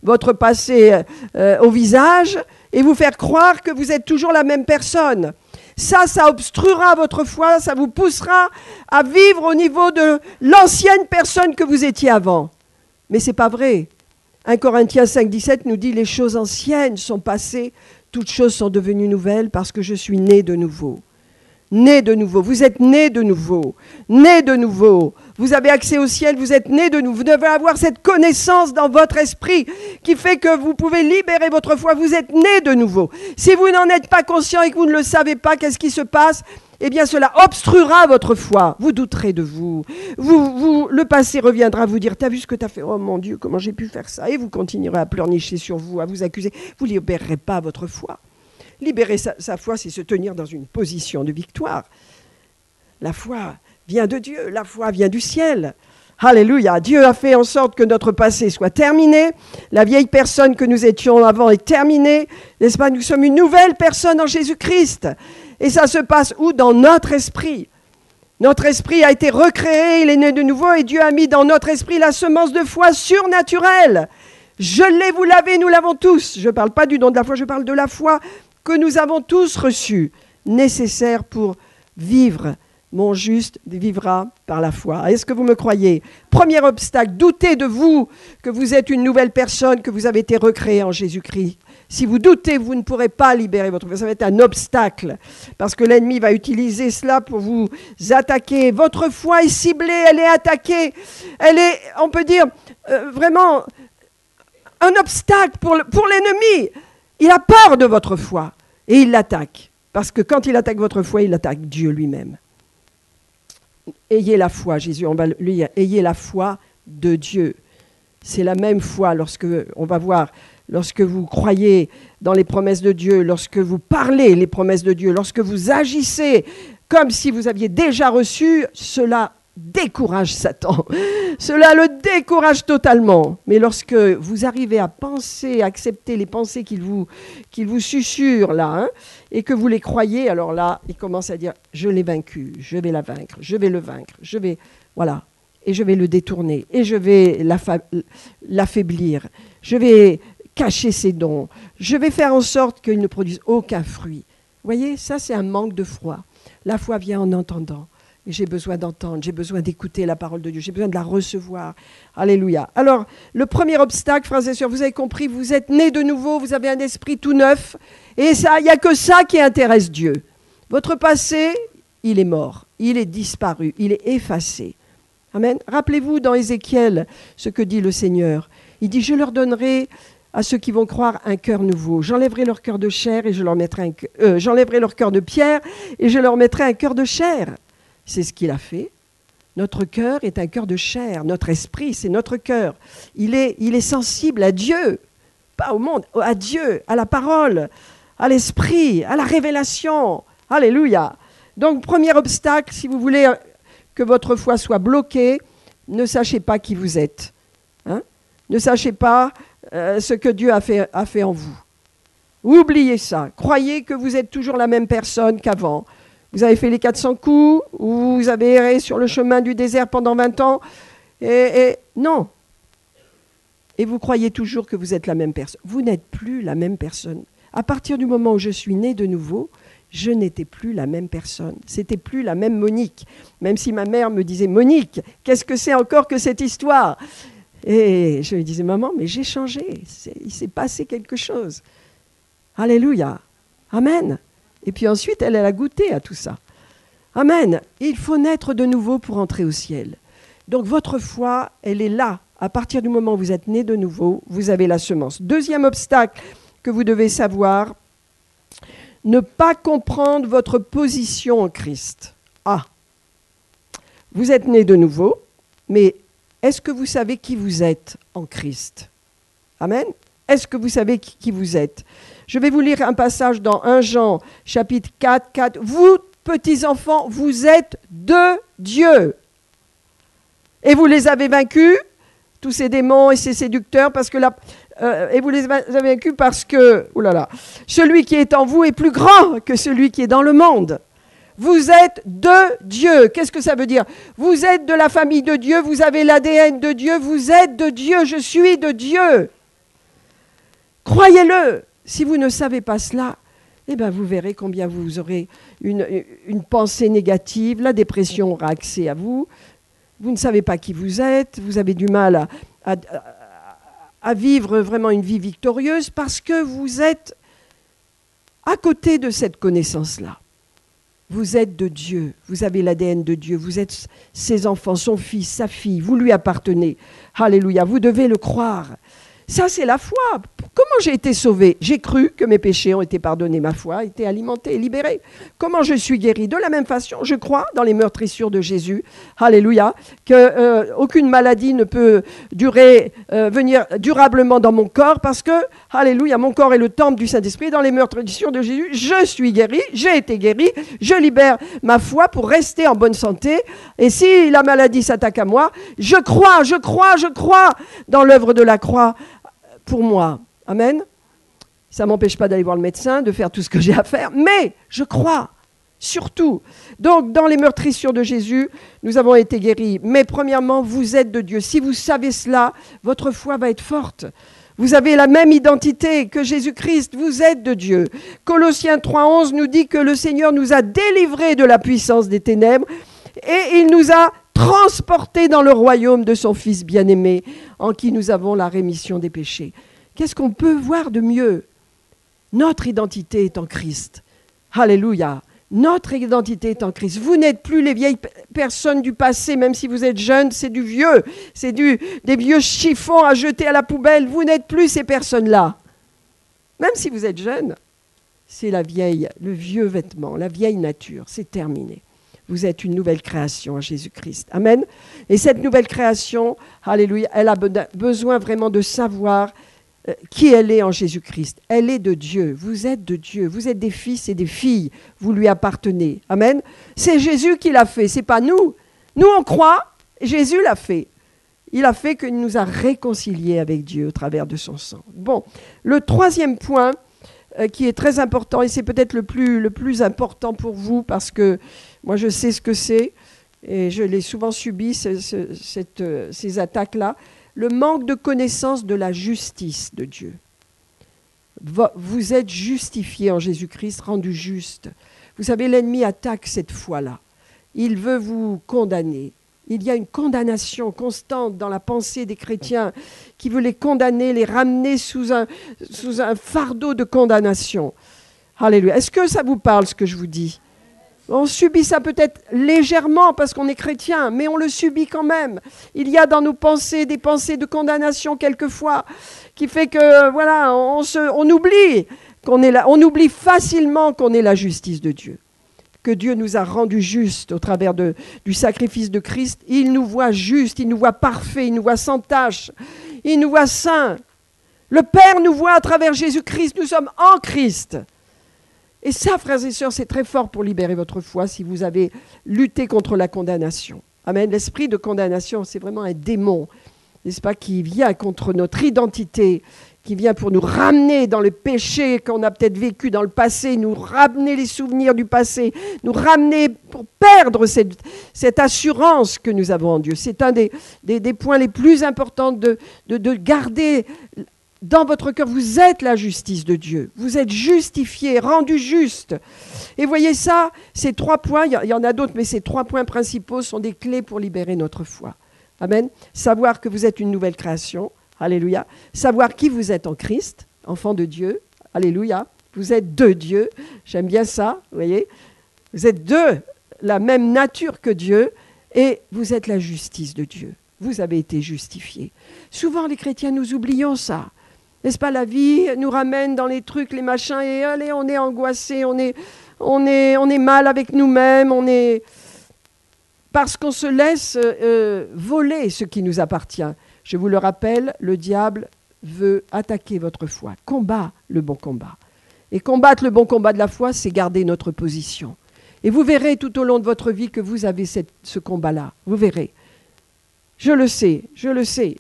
votre passé au visage et vous faire croire que vous êtes toujours la même personne. Ça obstruera votre foi, ça vous poussera à vivre au niveau de l'ancienne personne que vous étiez avant. Mais ce n'est pas vrai. 1 Corinthiens 5, 17 nous dit « Les choses anciennes sont passées, toutes choses sont devenues nouvelles parce que je suis né de nouveau. » Né de nouveau, vous êtes né de nouveau, né de nouveau. Vous avez accès au ciel, vous êtes né de nouveau. Vous devez avoir cette connaissance dans votre esprit qui fait que vous pouvez libérer votre foi. Vous êtes né de nouveau. Si vous n'en êtes pas conscient et que vous ne le savez pas, qu'est-ce qui se passe? Eh bien, cela obstruera votre foi. Vous douterez de vous. Le passé reviendra vous dire, t'as vu ce que t'as fait? Oh mon Dieu, comment j'ai pu faire ça? Et vous continuerez à pleurnicher sur vous, à vous accuser. Vous ne libérerez pas votre foi. Libérer sa foi, c'est se tenir dans une position de victoire. La foi vient de Dieu, la foi vient du ciel. Alléluia, Dieu a fait en sorte que notre passé soit terminé. La vieille personne que nous étions avant est terminée. N'est-ce pas? Nous sommes une nouvelle personne en Jésus-Christ. Et ça se passe où? Dans notre esprit. Notre esprit a été recréé, il est né de nouveau et Dieu a mis dans notre esprit la semence de foi surnaturelle. Je l'ai, vous l'avez, nous l'avons tous. Je ne parle pas du don de la foi, je parle de la foi que nous avons tous reçu, nécessaire pour vivre. Mon juste vivra par la foi. Est-ce que vous me croyez? Premier obstacle, doutez de vous, que vous êtes une nouvelle personne, que vous avez été recréé en Jésus-Christ. Si vous doutez, vous ne pourrez pas libérer votre foi. Ça va être un obstacle, parce que l'ennemi va utiliser cela pour vous attaquer. Votre foi est ciblée, elle est attaquée. Elle est, on peut dire, vraiment un obstacle pour l'ennemi. Il a peur de votre foi et il l'attaque. Parce que quand il attaque votre foi, il attaque Dieu lui-même. Ayez la foi, Jésus, on va le lire. Ayez la foi de Dieu. C'est la même foi on va voir, lorsque vous croyez dans les promesses de Dieu, lorsque vous parlez les promesses de Dieu, lorsque vous agissez comme si vous aviez déjà reçu, cela décourage Satan. Cela le décourage totalement. Mais lorsque vous arrivez à penser, à accepter les pensées qu'il vous susurre là, et que vous les croyez, alors là, il commence à dire, je l'ai vaincu, je vais la vaincre, je vais le vaincre, voilà, et je vais le détourner, et je vais l'affaiblir, je vais cacher ses dons, je vais faire en sorte qu'il ne produise aucun fruit. Vous voyez, ça c'est un manque de foi. La foi vient en entendant. Et j'ai besoin d'entendre, j'ai besoin d'écouter la parole de Dieu, j'ai besoin de la recevoir. Alléluia. Alors, le premier obstacle, frères et sœurs, vous avez compris, vous êtes nés de nouveau, vous avez un esprit tout neuf, et ça, il n'y a que ça qui intéresse Dieu. Votre passé, il est mort, il est disparu, il est effacé. Amen. Rappelez-vous dans Ézéchiel ce que dit le Seigneur. Il dit, je leur donnerai à ceux qui vont croire un cœur nouveau. J'enlèverai leur cœur de chair et je leur mettrai j'enlèverai leur cœur de pierre et je leur mettrai un cœur de chair. C'est ce qu'il a fait. Notre cœur est un cœur de chair. Notre esprit, c'est notre cœur. Il est sensible à Dieu, pas au monde, à Dieu, à la parole, à l'esprit, à la révélation. Alléluia. Donc, premier obstacle, si vous voulez que votre foi soit bloquée, ne sachez pas qui vous êtes. Ne sachez pas ce que Dieu a fait en vous. Oubliez ça. Croyez que vous êtes toujours la même personne qu'avant. Vous avez fait les 400 coups, ou vous avez erré sur le chemin du désert pendant 20 ans, et non. Et vous croyez toujours que vous êtes la même personne. Vous n'êtes plus la même personne. À partir du moment où je suis née de nouveau, je n'étais plus la même personne. C'était plus la même Monique. Même si ma mère me disait, Monique, qu'est-ce que c'est encore que cette histoire? Et je lui disais, maman, mais j'ai changé. Il s'est passé quelque chose. Alléluia. Amen. Et puis ensuite, elle a goûté à tout ça. Amen. Il faut naître de nouveau pour entrer au ciel. Donc votre foi, elle est là. À partir du moment où vous êtes né de nouveau, vous avez la semence. Deuxième obstacle que vous devez savoir, ne pas comprendre votre position en Christ. Ah, vous êtes né de nouveau, mais est-ce que vous savez qui vous êtes en Christ? Amen. Est-ce que vous savez qui vous êtes? Je vais vous lire un passage dans 1 Jean, chapitre 4, 4. Vous, petits enfants, vous êtes de Dieu. Et vous les avez vaincus, tous ces démons et ces séducteurs, parce que et vous les avez vaincus parce que, celui qui est en vous est plus grand que celui qui est dans le monde. Vous êtes de Dieu. Qu'est-ce que ça veut dire? Vous êtes de la famille de Dieu, vous avez l'ADN de Dieu, vous êtes de Dieu, je suis de Dieu. Croyez-le. Si vous ne savez pas cela, eh bien vous verrez combien vous aurez une pensée négative, la dépression aura accès à vous, vous ne savez pas qui vous êtes, vous avez du mal à vivre vraiment une vie victorieuse parce que vous êtes à côté de cette connaissance-là. Vous êtes de Dieu, vous avez l'ADN de Dieu, vous êtes ses enfants, son fils, sa fille, vous lui appartenez. Alléluia, vous devez le croire. Ça, c'est la foi. Comment j'ai été sauvé? J'ai cru que mes péchés ont été pardonnés, ma foi a été alimentée et libérée. Comment je suis guéri? De la même façon, je crois dans les meurtrissures de Jésus. Alléluia. Qu'aucune maladie ne peut venir durablement dans mon corps parce que, alléluia, mon corps est le temple du Saint-Esprit. Dans les meurtrissures de Jésus, je suis guéri, j'ai été guéri, je libère ma foi pour rester en bonne santé. Et si la maladie s'attaque à moi, je crois dans l'œuvre de la croix pour moi. Amen. Ça ne m'empêche pas d'aller voir le médecin, de faire tout ce que j'ai à faire, mais je crois, surtout. Donc, dans les meurtrissures de Jésus, nous avons été guéris. Mais premièrement, vous êtes de Dieu. Si vous savez cela, votre foi va être forte. Vous avez la même identité que Jésus-Christ, vous êtes de Dieu. Colossiens 3,11 nous dit que le Seigneur nous a délivrés de la puissance des ténèbres et il nous a transportés dans le royaume de son Fils bien-aimé, en qui nous avons la rémission des péchés. Qu'est-ce qu'on peut voir de mieux? Notre identité est en Christ. Alléluia. Notre identité est en Christ. Vous n'êtes plus les vieilles personnes du passé, même si vous êtes jeunes, c'est du vieux. C'est des vieux chiffons à jeter à la poubelle. Vous n'êtes plus ces personnes-là. Même si vous êtes jeune, c'est le vieux vêtement, la vieille nature. C'est terminé. Vous êtes une nouvelle création en Jésus-Christ. Amen. Et cette nouvelle création, alléluia, elle a besoin vraiment de savoir qui elle est en Jésus-Christ. Elle est de Dieu. Vous êtes de Dieu. Vous êtes des fils et des filles. Vous lui appartenez. Amen. C'est Jésus qui l'a fait. C'est pas nous. Nous, on croit. Jésus l'a fait. Il a fait qu'il nous a réconciliés avec Dieu au travers de son sang. Bon. Le troisième point qui est très important, et c'est peut-être le plus important pour vous, parce que moi, je sais ce que c'est, et je l'ai souvent subi, ces attaques-là. Le manque de connaissance de la justice de Dieu. Vous êtes justifiés en Jésus-Christ, rendus justes. Vous savez, l'ennemi attaque cette foi-là. Il veut vous condamner. Il y a une condamnation constante dans la pensée des chrétiens qui veut les condamner, les ramener sous un fardeau de condamnation. Alléluia. Est-ce que ça vous parle, ce que je vous dis? On subit ça peut-être légèrement parce qu'on est chrétien, mais on le subit quand même. Il y a dans nos pensées des pensées de condamnation quelquefois, qui fait que voilà, on oublie qu'on est là, on oublie facilement qu'on est la justice de Dieu, que Dieu nous a rendus justes au travers du sacrifice de Christ. Il nous voit justes, il nous voit parfaits, il nous voit sans tache, il nous voit saints. Le Père nous voit à travers Jésus-Christ, nous sommes en Christ. Et ça, frères et sœurs, c'est très fort pour libérer votre foi si vous avez lutté contre la condamnation. Amen. L'esprit de condamnation, c'est vraiment un démon, n'est-ce pas, qui vient contre notre identité, qui vient pour nous ramener dans le péché qu'on a peut-être vécu dans le passé, nous ramener les souvenirs du passé, nous ramener pour perdre cette assurance que nous avons en Dieu. C'est un des points les plus importants de garder dans votre cœur. Vous êtes la justice de Dieu. Vous êtes justifiés, rendus justes. Et voyez ça, ces 3 points, il y en a d'autres, mais ces 3 points principaux sont des clés pour libérer notre foi. Amen. Savoir que vous êtes une nouvelle création. Alléluia. Savoir qui vous êtes en Christ, enfant de Dieu. Alléluia. Vous êtes de Dieu. J'aime bien ça, vous voyez. Vous êtes de la même nature que Dieu et vous êtes la justice de Dieu. Vous avez été justifiés. Souvent, les chrétiens, nous oublions ça. N'est-ce pas, la vie nous ramène dans les trucs, les machins, et allez, on est angoissé, on est mal avec nous-mêmes, parce qu'on se laisse voler ce qui nous appartient. Je vous le rappelle, le diable veut attaquer votre foi. Combat le bon combat. Et combattre le bon combat de la foi, c'est garder notre position. Et vous verrez tout au long de votre vie que vous avez ce combat-là. Vous verrez. Je le sais.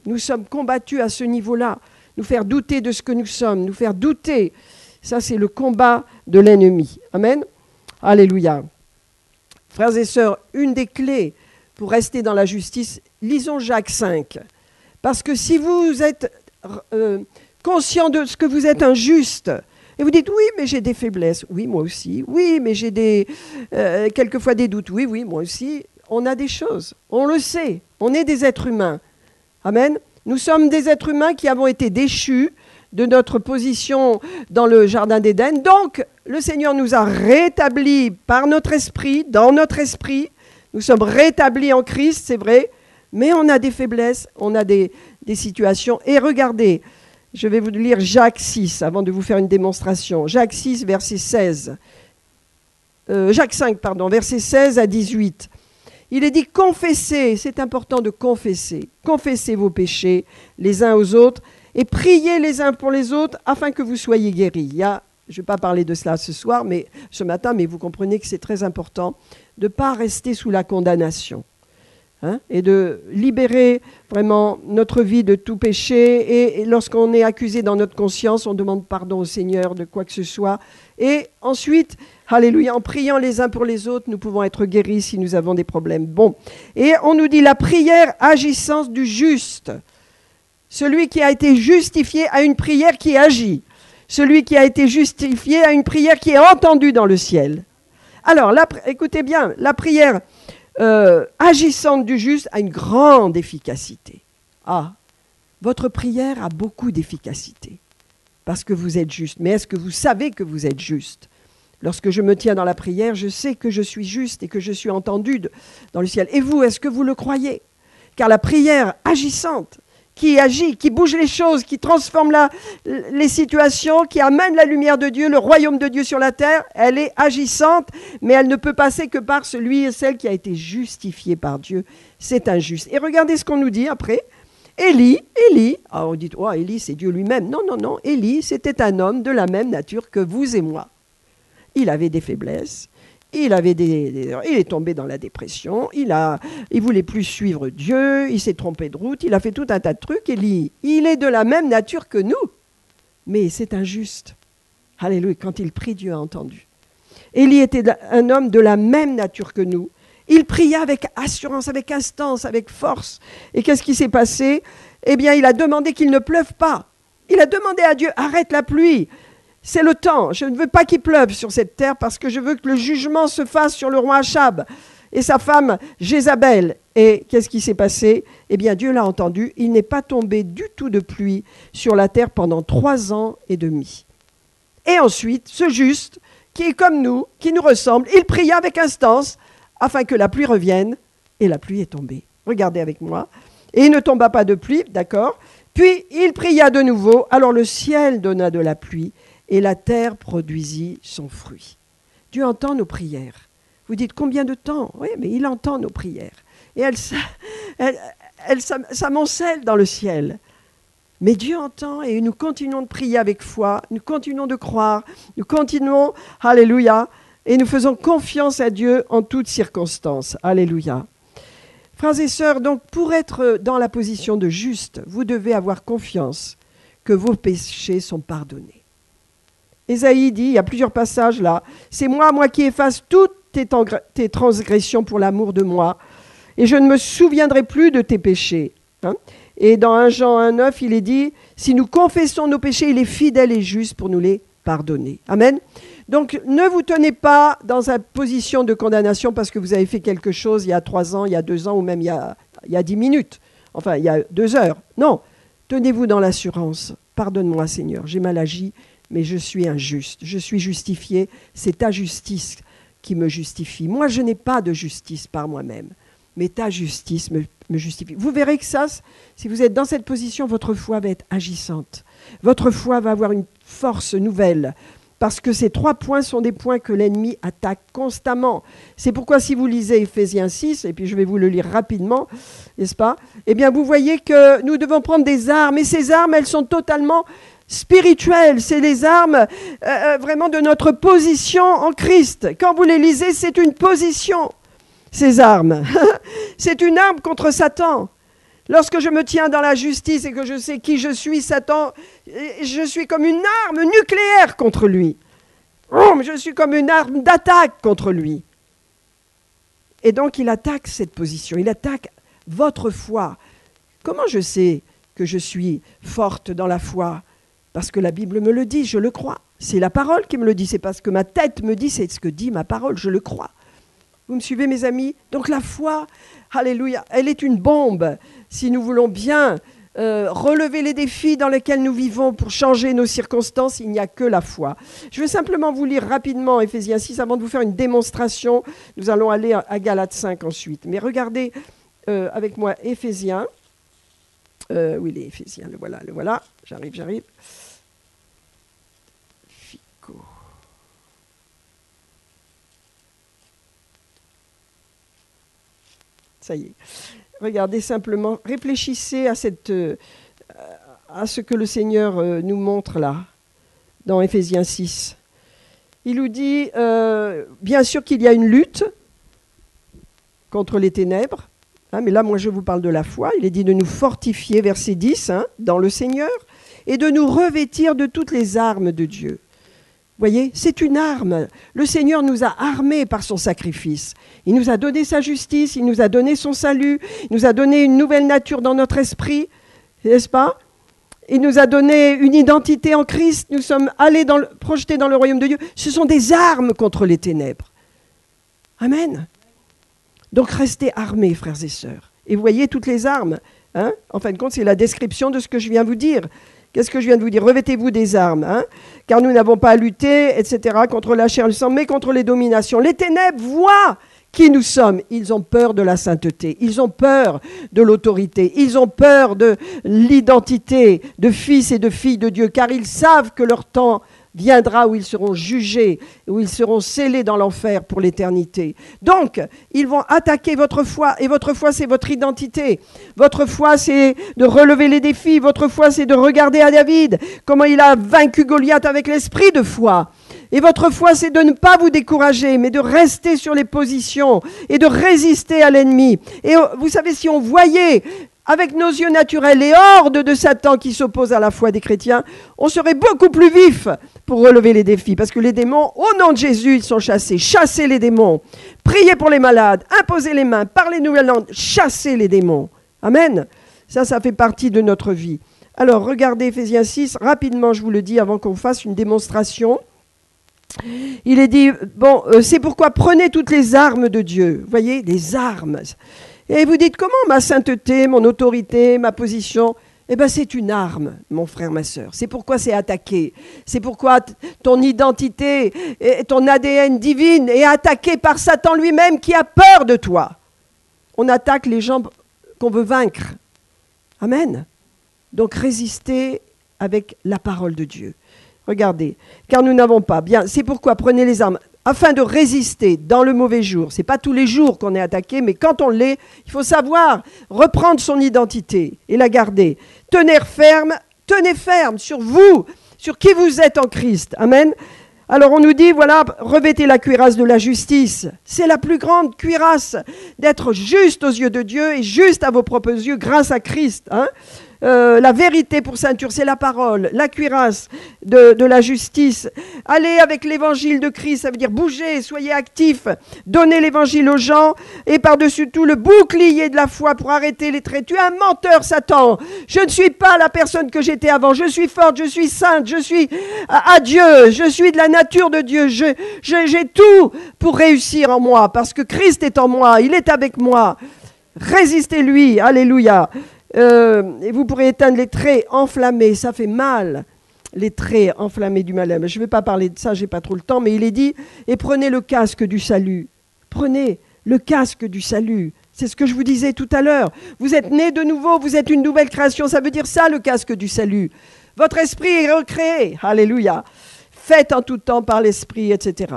Nous sommes combattus à ce niveau-là. Nous faire douter de ce que nous sommes, nous faire douter. Ça, c'est le combat de l'ennemi. Amen. Alléluia. Frères et sœurs, une des clés pour rester dans la justice, lisons Jacques 5. Parce que si vous êtes conscient de ce que vous êtes injuste, et vous dites, oui, mais j'ai des faiblesses. Oui, moi aussi. Oui, mais j'ai quelquefois des doutes. Oui, moi aussi. On a des choses. On le sait. On est des êtres humains. Amen. Nous sommes des êtres humains qui avons été déchus de notre position dans le Jardin d'Éden. Donc, le Seigneur nous a rétablis par notre esprit, dans notre esprit. Nous sommes rétablis en Christ, c'est vrai, mais on a des faiblesses, on a des situations. Et regardez, je vais vous lire Jacques 6 avant de vous faire une démonstration. Jacques 6, verset 16. Jacques 5, pardon, verset 16 à 18. Il est dit confessez, c'est important de confesser. Confessez vos péchés les uns aux autres et priez les uns pour les autres afin que vous soyez guéris. Je ne vais pas parler de cela ce matin, mais vous comprenez que c'est très important de ne pas rester sous la condamnation. Et de libérer vraiment notre vie de tout péché. Et lorsqu'on est accusé dans notre conscience, on demande pardon au Seigneur de quoi que ce soit. Et ensuite, alléluia, en priant les uns pour les autres, nous pouvons être guéris si nous avons des problèmes. Bon, et on nous dit la prière agissante du juste. Celui qui a été justifié a une prière qui agit. Celui qui a été justifié a une prière qui est entendue dans le ciel. Alors, écoutez bien, la prière agissante du juste a une grande efficacité. Votre prière a beaucoup d'efficacité parce que vous êtes juste. Mais est-ce que vous savez que vous êtes juste? Lorsque je me tiens dans la prière, je sais que je suis juste et que je suis entendu dans le ciel. Et vous, est-ce que vous le croyez? Car la prière agissante, qui agit, qui bouge les choses, qui transforme les situations, qui amène la lumière de Dieu, le royaume de Dieu sur la terre, elle est agissante, mais elle ne peut passer que par celui et celle qui a été justifié par Dieu. C'est injuste. Et regardez ce qu'on nous dit après. Élie, on dit, Élie, c'est Dieu lui-même. Non, Élie, c'était un homme de la même nature que vous et moi. Il avait des faiblesses. Il est tombé dans la dépression, il voulait plus suivre Dieu, il s'est trompé de route, il a fait tout un tas de trucs. Il est de la même nature que nous, mais c'est injuste. Alléluia, quand il prie, Dieu a entendu. Élie était un homme de la même nature que nous. Il pria avec assurance, avec instance, avec force. Et qu'est-ce qui s'est passé? Eh bien, il a demandé qu'il ne pleuve pas. Il a demandé à Dieu, arrête la pluie. C'est le temps. Je ne veux pas qu'il pleuve sur cette terre parce que je veux que le jugement se fasse sur le roi Achab et sa femme Jézabel. Et qu'est-ce qui s'est passé? Eh bien, Dieu l'a entendu. Il n'est pas tombé du tout de pluie sur la terre pendant 3 ans et demi. Et ensuite, ce juste, qui est comme nous, qui nous ressemble, il pria avec instance afin que la pluie revienne. Et la pluie est tombée. Regardez avec moi. Et il ne tomba pas de pluie, d'accord? Puis il pria de nouveau. Alors le ciel donna de la pluie. Et la terre produisit son fruit. Dieu entend nos prières. Vous dites combien de temps? Oui, mais il entend nos prières. Et elles s'amoncellent dans le ciel. Mais Dieu entend et nous continuons de prier avec foi, nous continuons de croire, nous continuons, alléluia, et nous faisons confiance à Dieu en toutes circonstances. Alléluia. Frères et sœurs, donc pour être dans la position de juste, vous devez avoir confiance que vos péchés sont pardonnés. Ésaïe dit, il y a plusieurs passages là, c'est moi qui efface toutes tes transgressions pour l'amour de moi, et je ne me souviendrai plus de tes péchés. Et dans 1 Jean 1,9, il est dit, si nous confessons nos péchés, il est fidèle et juste pour nous les pardonner. Amen. Donc ne vous tenez pas dans une position de condamnation parce que vous avez fait quelque chose il y a 3 ans, il y a 2 ans ou même il y a 10 minutes. Enfin, il y a 2 heures. Non, tenez-vous dans l'assurance. Pardonne-moi, Seigneur, j'ai mal agi, mais je suis injuste. Je suis justifié. C'est ta justice qui me justifie. Moi, je n'ai pas de justice par moi-même, mais ta justice me justifie. Vous verrez que ça, si vous êtes dans cette position, votre foi va être agissante. Votre foi va avoir une force nouvelle. Parce que ces 3 points sont des points que l'ennemi attaque constamment. C'est pourquoi si vous lisez Éphésiens 6, et puis je vais vous le lire rapidement, n'est-ce pas? Eh bien, vous voyez que nous devons prendre des armes, et ces armes, elles sont totalement spirituelles. C'est les armes vraiment de notre position en Christ. Quand vous les lisez, c'est une position, ces armes. C'est une arme contre Satan. Lorsque je me tiens dans la justice et que je sais qui je suis, Satan, je suis comme une arme nucléaire contre lui. Je suis comme une arme d'attaque contre lui. Et donc il attaque cette position, il attaque votre foi. Comment je sais que je suis forte dans la foi? Parce que la Bible me le dit, je le crois. C'est la parole qui me le dit, c'est parce que ma tête me dit, c'est ce que dit ma parole, je le crois. Vous me suivez, mes amis? Donc la foi, alléluia, elle est une bombe. Si nous voulons bien relever les défis dans lesquels nous vivons pour changer nos circonstances, il n'y a que la foi. Je vais simplement vous lire rapidement Éphésiens 6 avant de vous faire une démonstration. Nous allons aller à Galates 5 ensuite. Mais regardez avec moi Éphésiens. Oui, les Éphésiens, le voilà. J'arrive. Fico. Ça y est. Regardez simplement, réfléchissez à ce que le Seigneur nous montre là, dans Éphésiens 6. Il nous dit, bien sûr qu'il y a une lutte contre les ténèbres, hein, mais là, moi, je vous parle de la foi. Il est dit de nous fortifier, verset 10, hein, dans le Seigneur, et de nous revêtir de toutes les armes de Dieu. Vous voyez, c'est une arme. Le Seigneur nous a armés par son sacrifice. Il nous a donné sa justice, il nous a donné son salut, il nous a donné une nouvelle nature dans notre esprit, n'est-ce pas? Il nous a donné une identité en Christ, nous sommes allés projetés dans le royaume de Dieu. Ce sont des armes contre les ténèbres. Amen. Donc restez armés, frères et sœurs. Et vous voyez toutes les armes. Hein? En fin de compte, c'est la description de ce que je viens de vous dire. Qu'est-ce que je viens de vous dire? Revêtez-vous des armes, hein, car nous n'avons pas à lutter, etc., contre la chair et le sang, mais contre les dominations. Les ténèbres voient qui nous sommes. Ils ont peur de la sainteté, ils ont peur de l'autorité, ils ont peur de l'identité de fils et de filles de Dieu, car ils savent que leur temps viendra où ils seront jugés, où ils seront scellés dans l'enfer pour l'éternité. Donc, ils vont attaquer votre foi, et votre foi, c'est votre identité. Votre foi, c'est de relever les défis. Votre foi, c'est de regarder à David, comment il a vaincu Goliath avec l'esprit de foi. Et votre foi, c'est de ne pas vous décourager, mais de rester sur les positions et de résister à l'ennemi. Et vous savez, si on voyait avec nos yeux naturels les hordes de Satan qui s'opposent à la foi des chrétiens, on serait beaucoup plus vif pour relever les défis. Parce que les démons, au nom de Jésus, ils sont chassés. Chassez les démons. Priez pour les malades. Imposez les mains. Parlez nouvelles langues. Chassez les démons. Amen. Ça fait partie de notre vie. Alors, regardez Éphésiens 6. Rapidement, je vous le dis avant qu'on fasse une démonstration. Il est dit, c'est pourquoi prenez toutes les armes de Dieu. Vous voyez, les armes. Et vous dites, comment ma sainteté, mon autorité, ma position? Eh bien, c'est une arme, mon frère, ma sœur. C'est pourquoi c'est attaqué. C'est pourquoi ton identité et ton ADN divine est attaqué par Satan lui-même qui a peur de toi. On attaque les gens qu'on veut vaincre. Amen. Donc, résistez avec la parole de Dieu. Regardez, car nous n'avons pas. Bien, c'est pourquoi prenez les armes. Afin de résister dans le mauvais jour. Ce n'est pas tous les jours qu'on est attaqué, mais quand on l'est, il faut savoir reprendre son identité et la garder. Tenez ferme sur vous, sur qui vous êtes en Christ. Amen. Alors on nous dit, voilà, revêtez la cuirasse de la justice. C'est la plus grande cuirasse d'être juste aux yeux de Dieu et juste à vos propres yeux grâce à Christ. Hein. La vérité pour ceinture, c'est la parole, la cuirasse de la justice. Allez avec l'évangile de Christ, ça veut dire bougez, soyez actifs, donnez l'évangile aux gens et par-dessus tout le bouclier de la foi pour arrêter les traits. Tu es un menteur, Satan. Je ne suis pas la personne que j'étais avant. Je suis forte, je suis sainte, je suis à Dieu, je suis de la nature de Dieu. J'ai tout pour réussir en moi parce que Christ est en moi, il est avec moi. Résistez-lui, alléluia. Et vous pourrez éteindre les traits enflammés, ça fait mal, les traits enflammés du malin. Mais je ne vais pas parler de ça, je n'ai pas trop le temps, mais il est dit, et prenez le casque du salut. Prenez le casque du salut. C'est ce que je vous disais tout à l'heure. Vous êtes nés de nouveau, vous êtes une nouvelle création. Ça veut dire ça, le casque du salut. Votre esprit est recréé. Alléluia. Faites en tout temps par l'esprit, etc.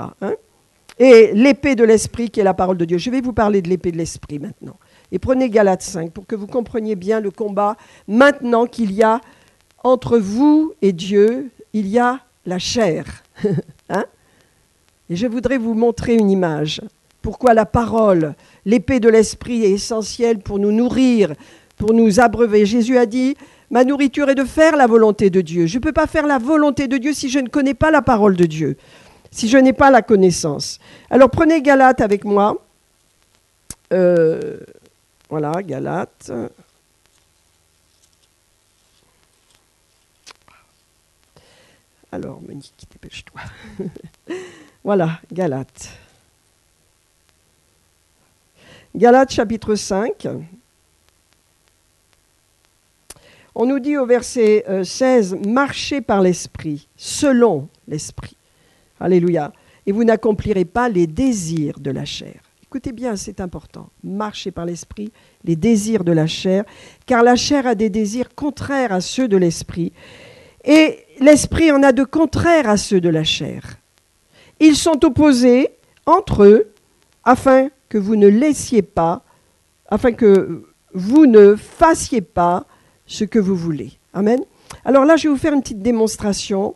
Et l'épée de l'esprit qui est la parole de Dieu. Je vais vous parler de l'épée de l'esprit maintenant. Et prenez Galates 5 pour que vous compreniez bien le combat maintenant qu'il y a entre vous et Dieu, il y a la chair. Et je voudrais vous montrer une image. Pourquoi la parole, l'épée de l'esprit est essentielle pour nous nourrir, pour nous abreuver. Jésus a dit, ma nourriture est de faire la volonté de Dieu. Je ne peux pas faire la volonté de Dieu si je ne connais pas la parole de Dieu, si je n'ai pas la connaissance. Alors prenez Galates avec moi. Voilà, Galates. Alors, Monique, dépêche-toi. Voilà, Galates. Galates chapitre 5. On nous dit au verset 16, « Marchez par l'esprit, selon l'esprit. » Alléluia. « Et vous n'accomplirez pas les désirs de la chair. » Écoutez bien, c'est important. Marchez par l'esprit, les désirs de la chair, car la chair a des désirs contraires à ceux de l'esprit, et l'esprit en a de contraires à ceux de la chair. Ils sont opposés entre eux, afin que vous ne laissiez pas, afin que vous ne fassiez pas ce que vous voulez. Amen. Alors là, je vais vous faire une petite démonstration.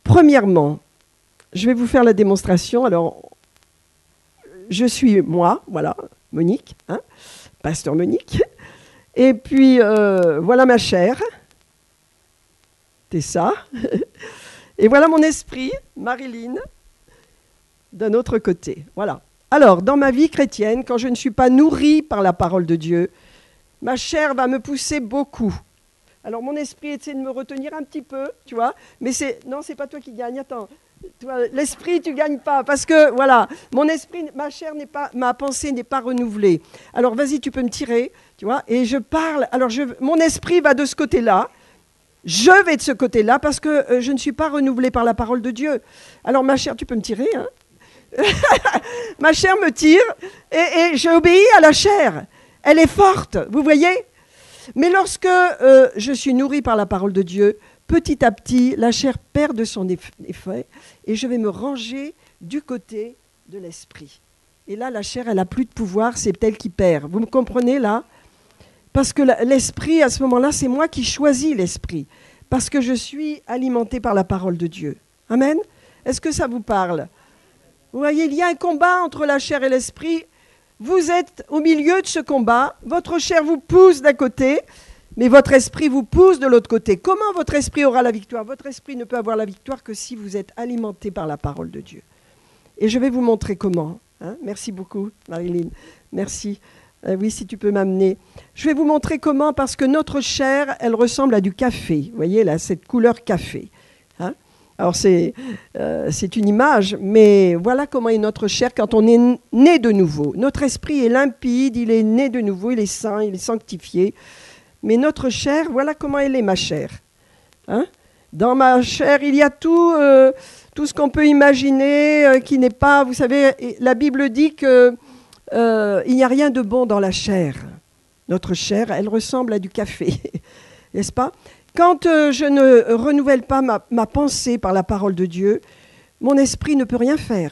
Premièrement, je vais vous faire la démonstration. Alors, je suis moi, voilà, Monique, pasteur Monique. Et puis, voilà ma chair. C'est ça. Et voilà mon esprit, Marilyn, d'un autre côté. Voilà. Alors, dans ma vie chrétienne, quand je ne suis pas nourrie par la parole de Dieu, ma chair va me pousser beaucoup. Alors, mon esprit essaie de me retenir un petit peu, tu vois, mais non, c'est pas toi qui gagne. Attends, l'esprit, tu gagnes pas, parce que, voilà, mon esprit, ma pensée n'est pas renouvelée. Alors, vas-y, tu peux me tirer, tu vois, et je parle. Alors, mon esprit va de ce côté-là. Je vais de ce côté-là parce que je ne suis pas renouvelée par la parole de Dieu. Alors, ma chair, tu peux me tirer, hein? Ma chair me tire et j'obéis à la chair. Elle est forte, vous voyez? Mais lorsque je suis nourrie par la parole de Dieu, petit à petit, la chair perd de son effet et je vais me ranger du côté de l'esprit. Et là, la chair, elle n'a plus de pouvoir, c'est elle qui perd. Vous me comprenez là? Parce que l'esprit, à ce moment-là, c'est moi qui choisis l'esprit. Parce que je suis alimentée par la parole de Dieu. Amen? Est-ce que ça vous parle? Vous voyez, il y a un combat entre la chair et l'esprit. Vous êtes au milieu de ce combat. Votre chair vous pousse d'un côté, mais votre esprit vous pousse de l'autre côté. Comment votre esprit aura la victoire? Votre esprit ne peut avoir la victoire que si vous êtes alimenté par la parole de Dieu. Et je vais vous montrer comment. Merci beaucoup, Marilyn. Merci. Oui, si tu peux m'amener. Je vais vous montrer comment, parce que notre chair, elle ressemble à du café. Vous voyez, là, cette couleur café. Alors, c'est une image, mais voilà comment est notre chair quand on est né de nouveau. Notre esprit est limpide, il est né de nouveau, il est saint, il est sanctifié. Mais notre chair, voilà comment elle est, ma chair. Dans ma chair, il y a tout ce qu'on peut imaginer qui n'est pas... Vous savez, la Bible dit que il n'y a rien de bon dans la chair. Notre chair, elle ressemble à du café, n'est-ce pas? Quand je ne renouvelle pas ma pensée par la parole de Dieu, mon esprit ne peut rien faire.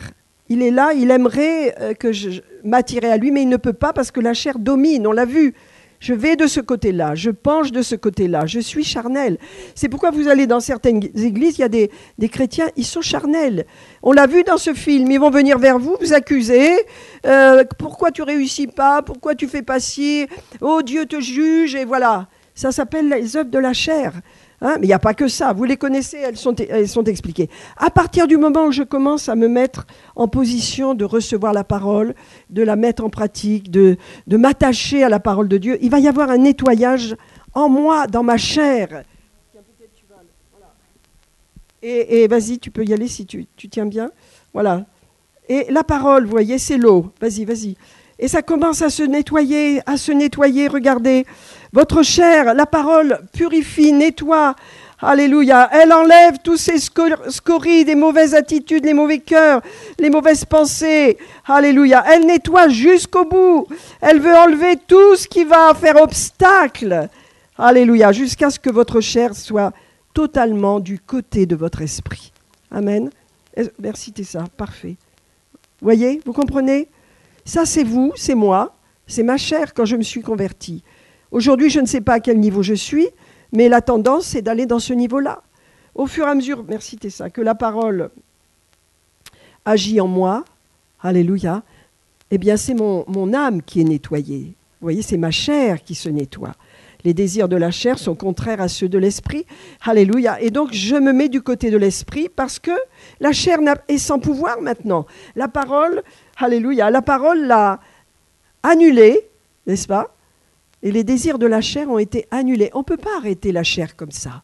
Il est là, il aimerait que je m'attirer à lui, mais il ne peut pas parce que la chair domine, on l'a vu. Je vais de ce côté-là, je penche de ce côté-là, je suis charnel. C'est pourquoi vous allez dans certaines églises, il y a des chrétiens, ils sont charnels. On l'a vu dans ce film, ils vont venir vers vous, vous accuser. Pourquoi tu réussis pas? Pourquoi tu fais pas ci? Oh, Dieu te juge, et voilà. Ça s'appelle les œuvres de la chair. Mais il n'y a pas que ça, vous les connaissez, elles sont expliquées. À partir du moment où je commence à me mettre en position de recevoir la parole, de la mettre en pratique, de m'attacher à la parole de Dieu, il va y avoir un nettoyage en moi, dans ma chair. Tiens, peut-être tu vas... Voilà. Et vas-y, tu peux y aller si tu tiens bien. Voilà. Et la parole, vous voyez, c'est l'eau. Vas-y. Et ça commence à se nettoyer, regardez. Votre chair, la parole purifie, nettoie. Alléluia. Elle enlève tous ces scories, des mauvaises attitudes, les mauvais cœurs, les mauvaises pensées. Alléluia. Elle nettoie jusqu'au bout. Elle veut enlever tout ce qui va faire obstacle. Alléluia. Jusqu'à ce que votre chair soit totalement du côté de votre esprit. Amen. Merci Tessa. Parfait. Voyez, vous comprenez? Ça, c'est vous, c'est moi, c'est ma chair quand je me suis convertie. Aujourd'hui, je ne sais pas à quel niveau je suis, mais la tendance, c'est d'aller dans ce niveau-là. Au fur et à mesure, merci Tessa, que la parole agit en moi, alléluia, eh bien, c'est mon âme qui est nettoyée. Vous voyez, c'est ma chair qui se nettoie. Les désirs de la chair sont contraires à ceux de l'esprit. Alléluia. Et donc, je me mets du côté de l'esprit parce que la chair est sans pouvoir maintenant. La parole, alléluia, la parole l'a annulée, n'est-ce pas? Et les désirs de la chair ont été annulés. On ne peut pas arrêter la chair comme ça.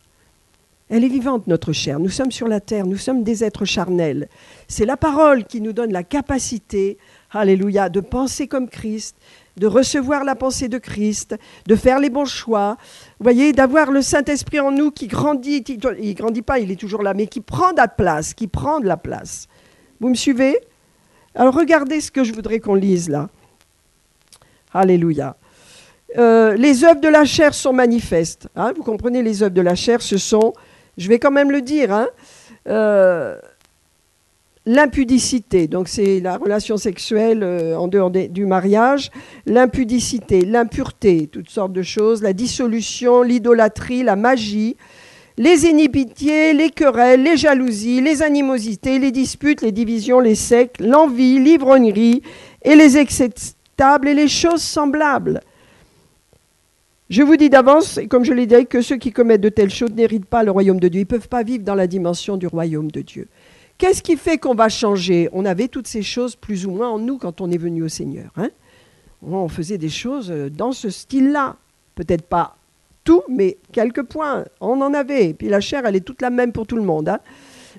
Elle est vivante, notre chair. Nous sommes sur la terre, nous sommes des êtres charnels. C'est la parole qui nous donne la capacité, alléluia, de penser comme Christ, de recevoir la pensée de Christ, de faire les bons choix. Vous voyez, d'avoir le Saint-Esprit en nous qui grandit. Il ne grandit pas, il est toujours là, mais qui prend de la place, Vous me suivez? Alors regardez ce que je voudrais qu'on lise là. Alléluia. Les œuvres de la chair sont manifestes. Hein, vous comprenez, les œuvres de la chair, ce sont, je vais quand même le dire, hein, l'impudicité, donc c'est la relation sexuelle en dehors du mariage, l'impudicité, l'impureté, toutes sortes de choses, la dissolution, l'idolâtrie, la magie, les inimitiés, les querelles, les jalousies, les animosités, les disputes, les divisions, les sectes, l'envie, l'ivrognerie et les excès et les choses semblables. Je vous dis d'avance, et comme je l'ai dit, que ceux qui commettent de telles choses n'héritent pas le royaume de Dieu. Ils ne peuvent pas vivre dans la dimension du royaume de Dieu. Qu'est-ce qui fait qu'on va changer? On avait toutes ces choses plus ou moins en nous quand on est venu au Seigneur. Hein? On faisait des choses dans ce style-là. Peut-être pas tout, mais quelques points. On en avait. Et puis la chair, elle est toute la même pour tout le monde. Hein?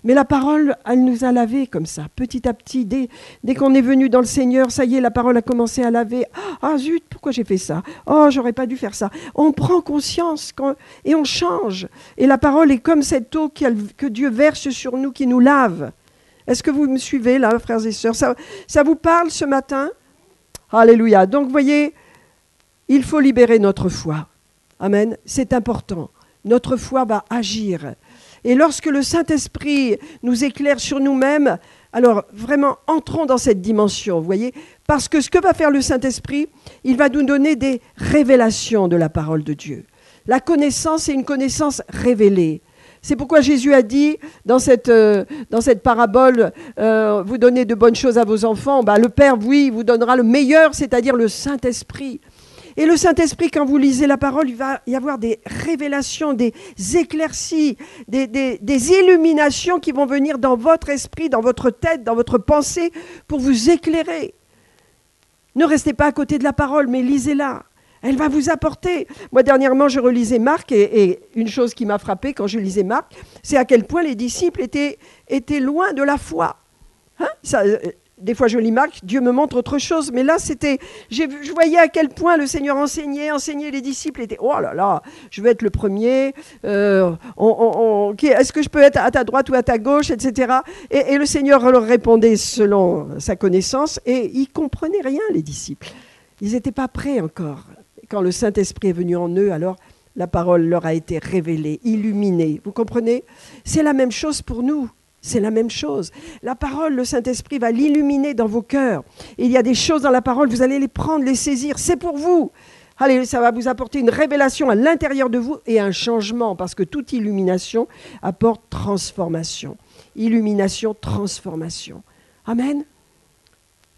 Mais la parole, elle nous a lavés comme ça, petit à petit. Dès qu'on est venu dans le Seigneur, ça y est, la parole a commencé à laver. Ah zut, pourquoi j'ai fait ça? Oh, j'aurais pas dû faire ça. On prend conscience et on change. Et la parole est comme cette eau que Dieu verse sur nous, qui nous lave. Est-ce que vous me suivez là, frères et sœurs? Ça vous parle ce matin? Alléluia. Donc, vous voyez, il faut libérer notre foi. Amen. C'est important. Notre foi va agir. Et lorsque le Saint-Esprit nous éclaire sur nous-mêmes, alors vraiment entrons dans cette dimension, vous voyez, parce que ce que va faire le Saint-Esprit, il va nous donner des révélations de la parole de Dieu. La connaissance est une connaissance révélée. C'est pourquoi Jésus a dit dans cette parabole, vous donnez de bonnes choses à vos enfants, le Père, oui, vous donnera le meilleur, c'est-à-dire le Saint-Esprit. Et le Saint-Esprit, quand vous lisez la parole, il va y avoir des révélations, des éclaircies, des illuminations qui vont venir dans votre esprit, dans votre tête, dans votre pensée, pour vous éclairer. Ne restez pas à côté de la parole, mais lisez-la. Elle va vous apporter. Moi, dernièrement, je relisais Marc, et une chose qui m'a frappée quand je lisais Marc, c'est à quel point les disciples étaient loin de la foi. Hein? Des fois, je lis Marc, Dieu me montre autre chose. Mais là, je voyais à quel point le Seigneur enseignait, les disciples étaient, oh là là, je veux être le premier, est-ce que je peux être à ta droite ou à ta gauche, etc. Et le Seigneur leur répondait selon sa connaissance, et ils ne comprenaient rien, les disciples. Ils n'étaient pas prêts encore. Quand le Saint-Esprit est venu en eux, alors la parole leur a été révélée, illuminée. Vous comprenez? C'est la même chose pour nous. C'est la même chose. La parole, le Saint-Esprit va l'illuminer dans vos cœurs. Et il y a des choses dans la parole, vous allez les prendre, les saisir. C'est pour vous. Allez, ça va vous apporter une révélation à l'intérieur de vous et un changement, parce que toute illumination apporte transformation. Illumination, transformation. Amen.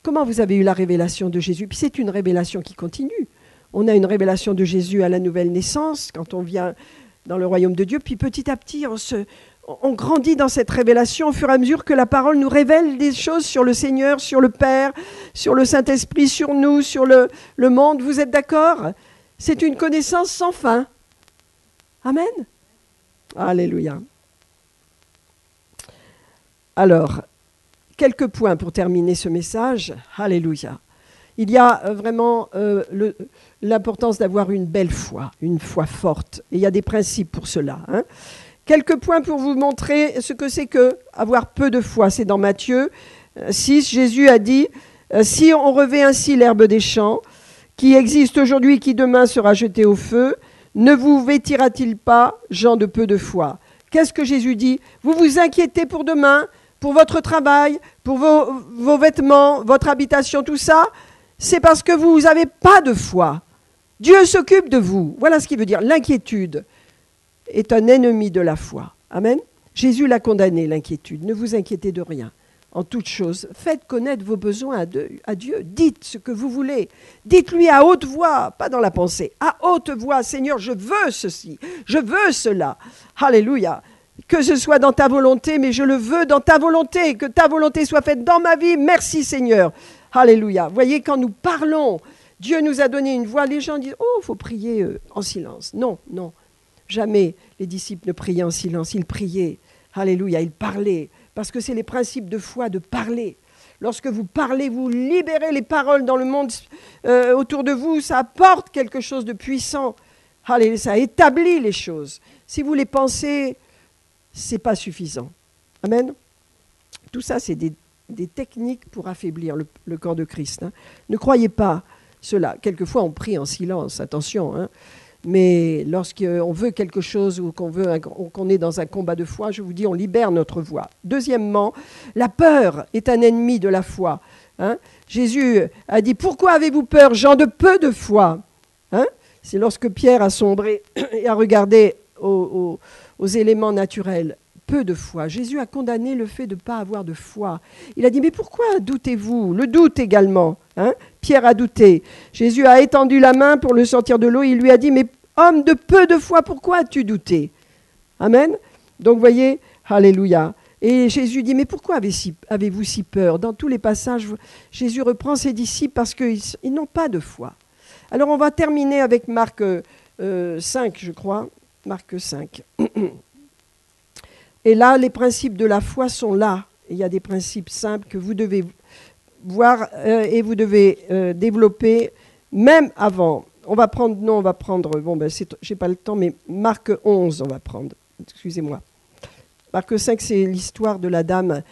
Comment vous avez eu la révélation de Jésus? Puis c'est une révélation qui continue. On a une révélation de Jésus à la nouvelle naissance, quand on vient dans le royaume de Dieu. Puis petit à petit, on grandit dans cette révélation au fur et à mesure que la parole nous révèle des choses sur le Seigneur, sur le Père, sur le Saint-Esprit, sur nous, sur le monde. Vous êtes d'accord? C'est une connaissance sans fin. Amen. Alléluia. Alors, quelques points pour terminer ce message. Alléluia. Il y a vraiment l'importance d'avoir une belle foi, une foi forte. Et il y a des principes pour cela. Hein. Quelques points pour vous montrer ce que c'est que avoir peu de foi. C'est dans Matthieu 6, Jésus a dit « Si on revêt ainsi l'herbe des champs, qui existe aujourd'hui, qui demain sera jetée au feu, ne vous vêtira-t-il pas, gens de peu de foi ?» Qu'est-ce que Jésus dit? Vous vous inquiétez pour demain, pour votre travail, pour vos vêtements, votre habitation, tout ça. C'est parce que vous n'avez pas de foi. Dieu s'occupe de vous. Voilà ce qu'il veut dire. L'inquiétude est un ennemi de la foi. Amen. Jésus l'a condamné, l'inquiétude. Ne vous inquiétez de rien. En toute chose, faites connaître vos besoins à Dieu. Dites ce que vous voulez. Dites-lui à haute voix, pas dans la pensée. À haute voix, Seigneur, je veux ceci, je veux cela. Alléluia. Que ce soit dans ta volonté, mais je le veux dans ta volonté. Que ta volonté soit faite dans ma vie. Merci, Seigneur. Alléluia. Voyez, quand nous parlons, Dieu nous a donné une voix. Les gens disent, oh, il faut prier en silence. Non, non. Jamais les disciples ne priaient en silence. Ils priaient. Alléluia. Ils parlaient. Parce que c'est les principes de foi, de parler. Lorsque vous parlez, vous libérez les paroles dans le monde autour de vous. Ça apporte quelque chose de puissant. Allez, ça établit les choses. Si vous les pensez, ce n'est pas suffisant. Amen. Tout ça, c'est des techniques pour affaiblir le corps de Christ. Hein. Ne croyez pas cela. Quelquefois, on prie en silence, attention. Hein. Mais lorsqu'on veut quelque chose ou qu'on est dans un combat de foi, je vous dis, on libère notre voix. Deuxièmement, la peur est un ennemi de la foi. Hein. Jésus a dit, pourquoi avez-vous peur, gens de peu de foi? Hein. C'est lorsque Pierre a sombré et a regardé aux éléments naturels. Peu de foi. Jésus a condamné le fait de ne pas avoir de foi. Il a dit, mais pourquoi doutez-vous? Le doute également. Hein. Pierre a douté. Jésus a étendu la main pour le sortir de l'eau. Il lui a dit, mais homme de peu de foi, pourquoi as-tu douté? Amen. Donc, voyez, alléluia. Et Jésus dit, mais pourquoi avez-vous si peur? Dans tous les passages, Jésus reprend ses disciples parce qu'ils n'ont pas de foi. Alors, on va terminer avec Marc 5, je crois. Marc 5. Et là, les principes de la foi sont là. Il y a des principes simples que vous devez voir et vous devez développer même avant. On va prendre, j'ai pas le temps, mais Marc 11, on va prendre. Excusez-moi. Marc 5, c'est l'histoire de la dame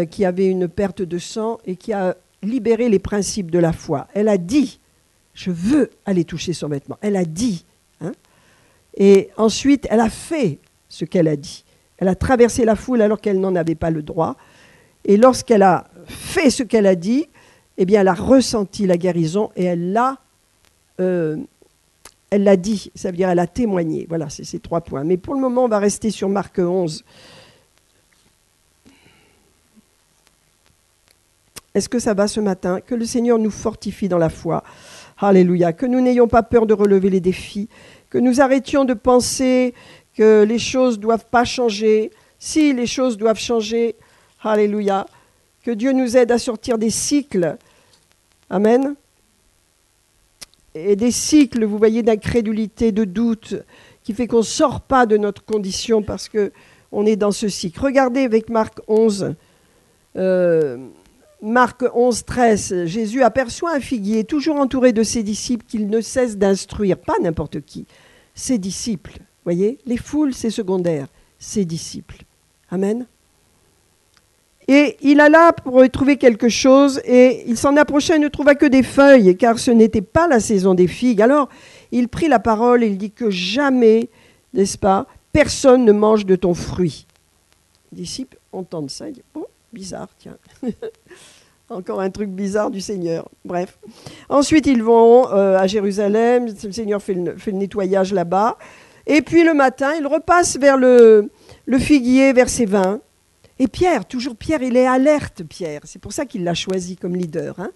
qui avait une perte de sang et qui a libéré les principes de la foi. Elle a dit, je veux aller toucher son vêtement. Elle a dit. Hein, et ensuite, elle a fait ce qu'elle a dit. Elle a traversé la foule alors qu'elle n'en avait pas le droit. Et lorsqu'elle a fait ce qu'elle a dit, eh bien, elle a ressenti la guérison et elle l'a dit. Ça veut dire elle a témoigné. Voilà, c'est ces 3 points. Mais pour le moment, on va rester sur Marc 11. Est-ce que ça va ce matin? Que le Seigneur nous fortifie dans la foi. Alléluia. Que nous n'ayons pas peur de relever les défis. Que nous arrêtions de penser que les choses ne doivent pas changer. Si les choses doivent changer, alléluia. Que Dieu nous aide à sortir des cycles. Amen. Et des cycles, vous voyez, d'incrédulité, de doute, qui fait qu'on ne sort pas de notre condition parce qu'on est dans ce cycle. Regardez avec Marc 11. Marc 11, 13. Jésus aperçoit un figuier, toujours entouré de ses disciples, qu'il ne cesse d'instruire. Pas n'importe qui. Ses disciples. Voyez, les foules, c'est secondaire. Ses disciples. Amen. Et il alla pour y trouver quelque chose, et il s'en approcha et ne trouva que des feuilles, car ce n'était pas la saison des figues. Alors, il prit la parole et il dit que jamais, n'est-ce pas, personne ne mange de ton fruit. Les disciples entendent ça, ils disent, oh, bizarre, tiens. Encore un truc bizarre du Seigneur. Bref. Ensuite, ils vont à Jérusalem, le Seigneur fait le nettoyage là-bas. Et puis le matin, il repasse vers le figuier, vers ses vins. Et Pierre, toujours Pierre, il est alerte, Pierre. C'est pour ça qu'il l'a choisi comme leader. Hein.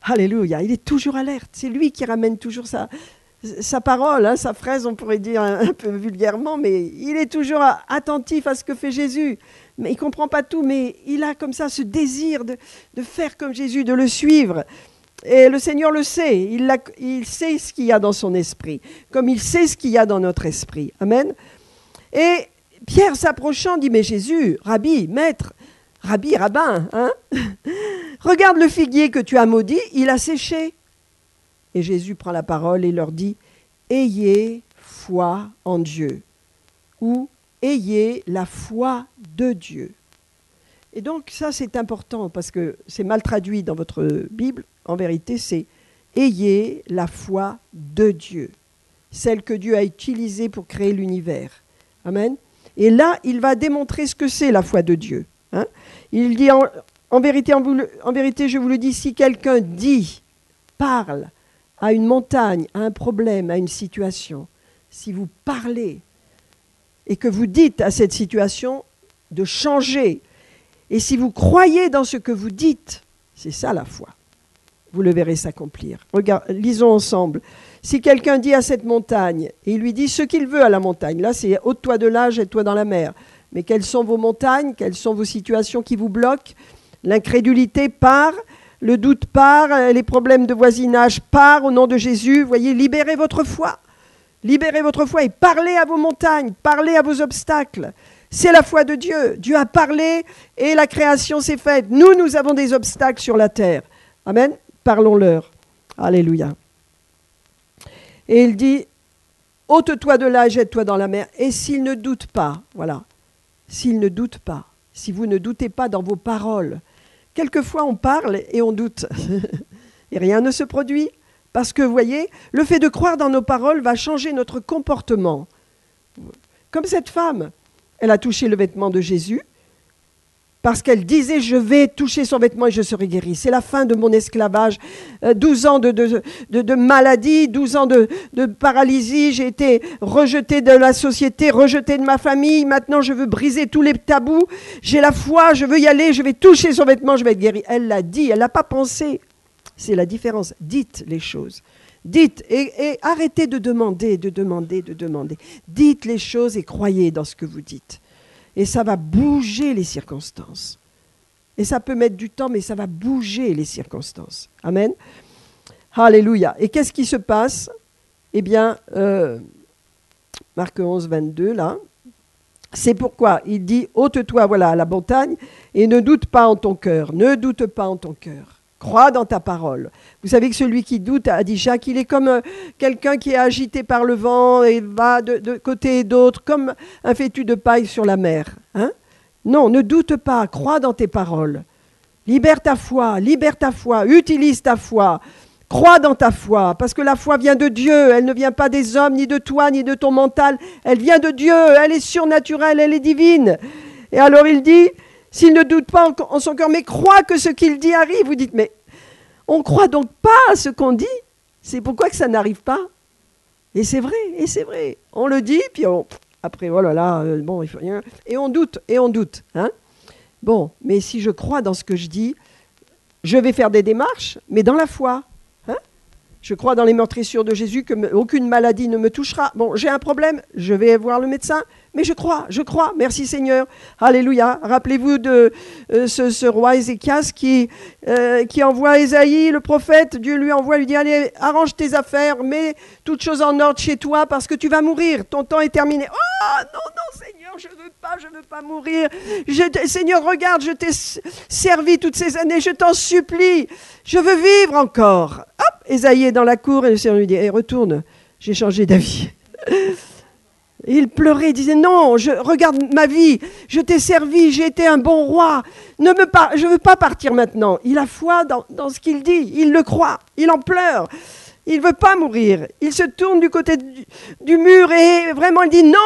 Alléluia, il est toujours alerte. C'est lui qui ramène toujours sa parole, hein, sa fraise, on pourrait dire un peu vulgairement, mais il est toujours attentif à ce que fait Jésus. Mais il ne comprend pas tout, mais il a comme ça ce désir de faire comme Jésus, de le suivre. Et le Seigneur le sait, il sait ce qu'il y a dans son esprit, comme il sait ce qu'il y a dans notre esprit. Amen. Et Pierre s'approchant dit, mais Jésus, Rabbi, Maître, Rabbi, rabbin, hein? Regarde le figuier que tu as maudit, il a séché. Et Jésus prend la parole et leur dit, ayez foi en Dieu, ou ayez la foi de Dieu. Et donc ça c'est important parce que c'est mal traduit dans votre Bible. En vérité c'est ayez la foi de Dieu, celle que Dieu a utilisée pour créer l'univers. Amen. Et là il va démontrer ce que c'est la foi de Dieu. Hein? Il dit en vérité je vous le dis, si quelqu'un parle à une montagne, à un problème, à une situation, si vous parlez et que vous dites à cette situation de changer, et si vous croyez dans ce que vous dites, c'est ça la foi. Vous le verrez s'accomplir. Lisons ensemble. Si quelqu'un dit à cette montagne, et il lui dit ce qu'il veut à la montagne, là c'est ôte-toi de là, jette-toi dans la mer. Mais quelles sont vos montagnes, quelles sont vos situations qui vous bloquent? L'incrédulité part, le doute part, les problèmes de voisinage part au nom de Jésus. Voyez, libérez votre foi. Libérez votre foi et parlez à vos montagnes, parlez à vos obstacles. C'est la foi de Dieu. Dieu a parlé et la création s'est faite. Nous avons des obstacles sur la terre. Amen. Parlons-leur. Alléluia. Et il dit, ôte-toi de là, jette-toi dans la mer. Et s'il ne doute pas, voilà, s'il ne doute pas, si vous ne doutez pas dans vos paroles, quelquefois on parle et on doute. Et rien ne se produit. Parce que, vous voyez, le fait de croire dans nos paroles va changer notre comportement. Comme cette femme, elle a touché le vêtement de Jésus parce qu'elle disait « je vais toucher son vêtement et je serai guérie ». C'est la fin de mon esclavage. 12 ans de maladie, 12 ans de paralysie. J'ai été rejetée de la société, rejetée de ma famille. Maintenant, je veux briser tous les tabous. J'ai la foi, je veux y aller, je vais toucher son vêtement, je vais être guérie. Elle l'a dit, elle n'a pas pensé. C'est la différence. Dites les choses. Dites et arrêtez de demander. Dites les choses et croyez dans ce que vous dites. Et ça va bouger les circonstances. Et ça peut mettre du temps, mais ça va bouger les circonstances. Amen. Alléluia. Et qu'est-ce qui se passe? Eh bien, Marc 11, 22, là. C'est pourquoi il dit, ôte-toi, voilà, à la montagne, et ne doute pas en ton cœur. Ne doute pas en ton cœur. Crois dans ta parole. Vous savez que celui qui doute, a dit Jacques, il est comme quelqu'un qui est agité par le vent et va de côté et d'autre, comme un fétu de paille sur la mer. Hein? Non, ne doute pas, crois dans tes paroles. Libère ta foi, utilise ta foi. Crois dans ta foi, parce que la foi vient de Dieu. Elle ne vient pas des hommes, ni de toi, ni de ton mental. Elle vient de Dieu, elle est surnaturelle, elle est divine. Et alors il dit... S'il ne doute pas en son cœur, mais croit que ce qu'il dit arrive. Vous dites, mais on ne croit donc pas à ce qu'on dit. C'est pourquoi que ça n'arrive pas. Et c'est vrai. On le dit, puis après, oh là là, bon, il faut rien. Et on doute. Hein. Bon, mais si je crois dans ce que je dis, je vais faire des démarches, mais dans la foi. Hein. Je crois dans les meurtrissures de Jésus, qu'aucune maladie ne me touchera. Bon, j'ai un problème, je vais voir le médecin. Mais je crois, merci Seigneur, alléluia. Rappelez-vous de ce roi Ézéchias qui envoie Ésaïe, le prophète, Dieu lui envoie, lui dit, allez, arrange tes affaires, mets toutes choses en ordre chez toi parce que tu vas mourir, ton temps est terminé. Oh non Seigneur, je veux pas mourir. Seigneur, regarde, je t'ai servi toutes ces années, je t'en supplie, je veux vivre encore. Hop, Ésaïe est dans la cour et le Seigneur lui dit, retourne, j'ai changé d'avis. Il pleurait, il disait, non, regarde ma vie, je t'ai servi, j'ai été un bon roi, je ne veux pas partir maintenant. Il a foi dans ce qu'il dit, il le croit, il en pleure, il ne veut pas mourir. Il se tourne du côté du mur et vraiment il dit, non,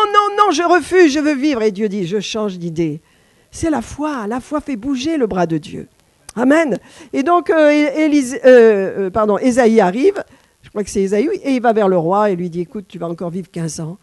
je refuse, je veux vivre. Et Dieu dit, je change d'idée. C'est la foi fait bouger le bras de Dieu. Amen. Et donc Ésaïe arrive, je crois que c'est Ésaïe, et il va vers le roi et lui dit, écoute, tu vas encore vivre 15 ans.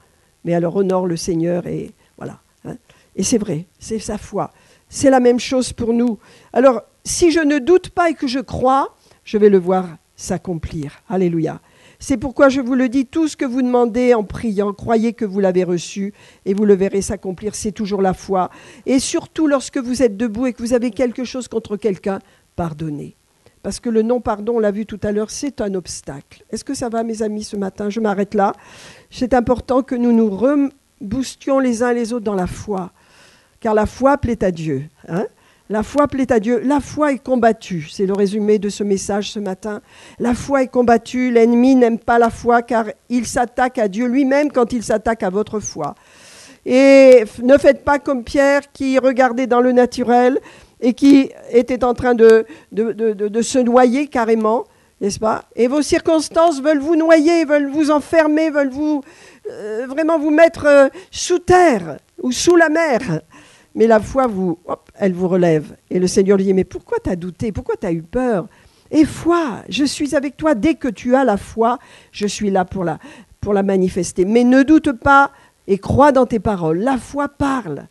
Mais alors honore le Seigneur et voilà. Hein. Et c'est vrai, c'est sa foi. C'est la même chose pour nous. Alors, si je ne doute pas et que je crois, je vais le voir s'accomplir. Alléluia. C'est pourquoi je vous le dis, tout ce que vous demandez en priant, croyez que vous l'avez reçu et vous le verrez s'accomplir. C'est toujours la foi. Et surtout, lorsque vous êtes debout et que vous avez quelque chose contre quelqu'un, pardonnez. Parce que le non-pardon, on l'a vu tout à l'heure, c'est un obstacle. Est-ce que ça va, mes amis, ce matin? Je m'arrête là. C'est important que nous nous reboostions les uns les autres dans la foi. Car la foi plaît à Dieu. Hein? La foi plaît à Dieu. La foi est combattue. C'est le résumé de ce message ce matin. La foi est combattue. L'ennemi n'aime pas la foi car il s'attaque à Dieu lui-même quand il s'attaque à votre foi. Et ne faites pas comme Pierre qui regardait dans le naturel et qui était en train de se noyer carrément, n'est-ce pas? Et vos circonstances veulent vous noyer, veulent vous enfermer, veulent vous vraiment vous mettre sous terre ou sous la mer. Mais la foi, elle vous relève. Et le Seigneur lui dit, mais pourquoi tu as douté? Pourquoi tu as eu peur? Et foi, je suis avec toi. Dès que tu as la foi, je suis là pour la manifester. Mais ne doute pas et crois dans tes paroles. La foi parle.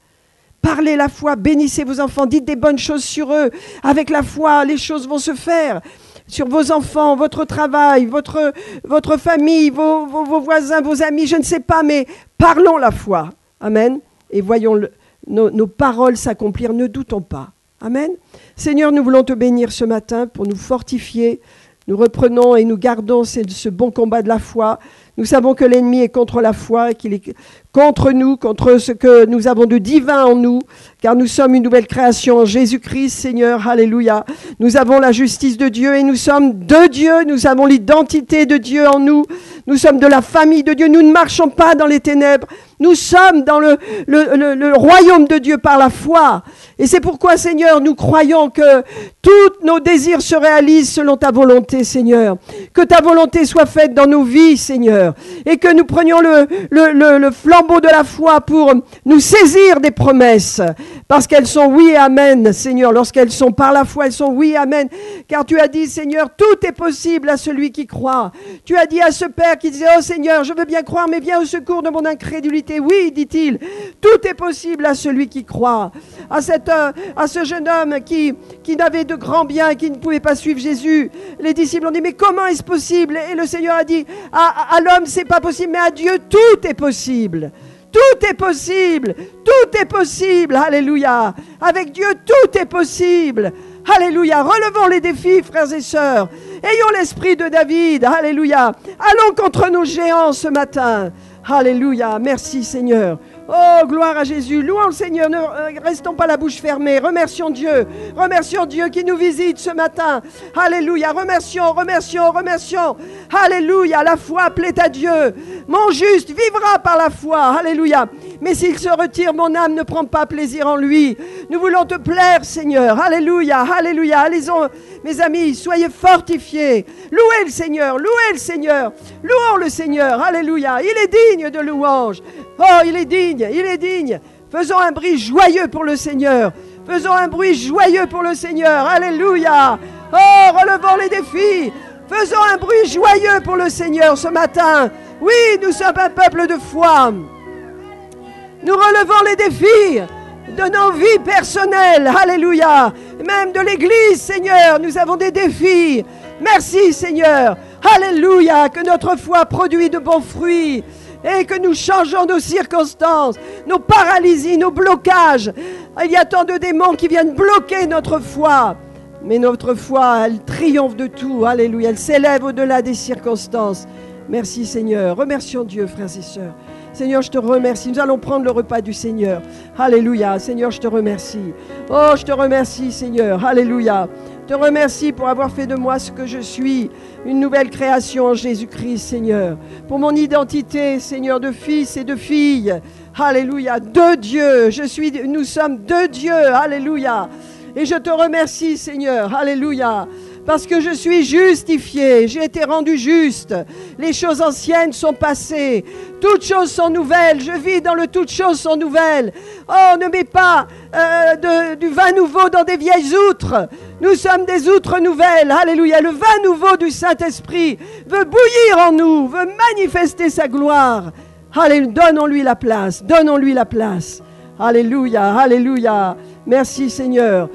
Parlez la foi, bénissez vos enfants, dites des bonnes choses sur eux. Avec la foi, les choses vont se faire. Sur vos enfants, votre travail, votre famille, vos voisins, vos amis, je ne sais pas, mais parlons la foi. Amen. Et voyons nos paroles s'accomplir, ne doutons pas. Amen. Seigneur, nous voulons te bénir ce matin pour nous fortifier. Nous reprenons et nous gardons ce bon combat de la foi. Nous savons que l'ennemi est contre la foi et qu'il est contre nous, contre ce que nous avons de divin en nous, car nous sommes une nouvelle création en Jésus-Christ, Seigneur, alléluia. Nous avons la justice de Dieu et nous sommes de Dieu, nous avons l'identité de Dieu en nous, nous sommes de la famille de Dieu, nous ne marchons pas dans les ténèbres, nous sommes dans le royaume de Dieu par la foi. Et c'est pourquoi, Seigneur, nous croyons que tous nos désirs se réalisent selon ta volonté, Seigneur. Que ta volonté soit faite dans nos vies, Seigneur. Et que nous prenions le flambeau de la foi pour nous saisir des promesses. Parce qu'elles sont oui et amen, Seigneur. Lorsqu'elles sont par la foi, elles sont oui et amen. Car tu as dit, Seigneur, tout est possible à celui qui croit. Tu as dit à ce Père qui disait, oh Seigneur, je veux bien croire, mais viens au secours de mon incrédulité. Oui, dit-il, tout est possible à celui qui croit. À ce jeune homme qui n'avait de grands biens et qui ne pouvait pas suivre Jésus, les disciples ont dit, mais comment est-ce possible? Et le Seigneur a dit, à l'homme c'est pas possible, mais à Dieu tout est possible. Tout est possible, tout est possible, alléluia. Avec Dieu tout est possible, alléluia. Relevons les défis, frères et sœurs. Ayons l'esprit de David, alléluia. Allons contre nos géants ce matin, alléluia. Merci Seigneur. Oh, gloire à Jésus. Louons le Seigneur. Ne restons pas la bouche fermée. Remercions Dieu. Remercions Dieu qui nous visite ce matin. Alléluia. Remercions. Alléluia. La foi plaît à Dieu. Mon juste vivra par la foi. Alléluia. Mais s'il se retire, mon âme ne prend pas plaisir en lui. Nous voulons te plaire, Seigneur. Alléluia. Alléluia. Allez-y, mes amis, soyez fortifiés. Louez le Seigneur. Louons le Seigneur. Alléluia. Il est digne de louange. Oh, il est digne. Faisons un bruit joyeux pour le Seigneur. Alléluia. Oh, relevons les défis. Faisons un bruit joyeux pour le Seigneur ce matin. Oui, nous sommes un peuple de foi. Nous relevons les défis de nos vies personnelles. Alléluia. Même de l'Église, Seigneur, nous avons des défis. Merci, Seigneur. Alléluia. Que notre foi produit de bons fruits. Et que nous changeons nos circonstances, nos paralysies, nos blocages. Il y a tant de démons qui viennent bloquer notre foi. Mais notre foi, elle triomphe de tout. Alléluia. Elle s'élève au-delà des circonstances. Merci Seigneur. Remercions Dieu, frères et sœurs. Seigneur, je te remercie. Nous allons prendre le repas du Seigneur. Alléluia. Seigneur, je te remercie. Oh, je te remercie, Seigneur. Alléluia. Je te remercie pour avoir fait de moi ce que je suis, une nouvelle création en Jésus-Christ, Seigneur. Pour mon identité, Seigneur, de fils et de filles. Alléluia. De Dieu. Nous sommes de Dieu. Alléluia. Et je te remercie, Seigneur. Alléluia. Parce que je suis justifié, j'ai été rendu juste. Les choses anciennes sont passées. Toutes choses sont nouvelles. Je vis dans le toutes choses sont nouvelles. Oh, ne mets pas du vin nouveau dans des vieilles outres. Nous sommes des outres nouvelles. Alléluia. Le vin nouveau du Saint-Esprit veut bouillir en nous, veut manifester sa gloire. Alléluia. Donnons-lui la place. Alléluia. Alléluia. Merci Seigneur.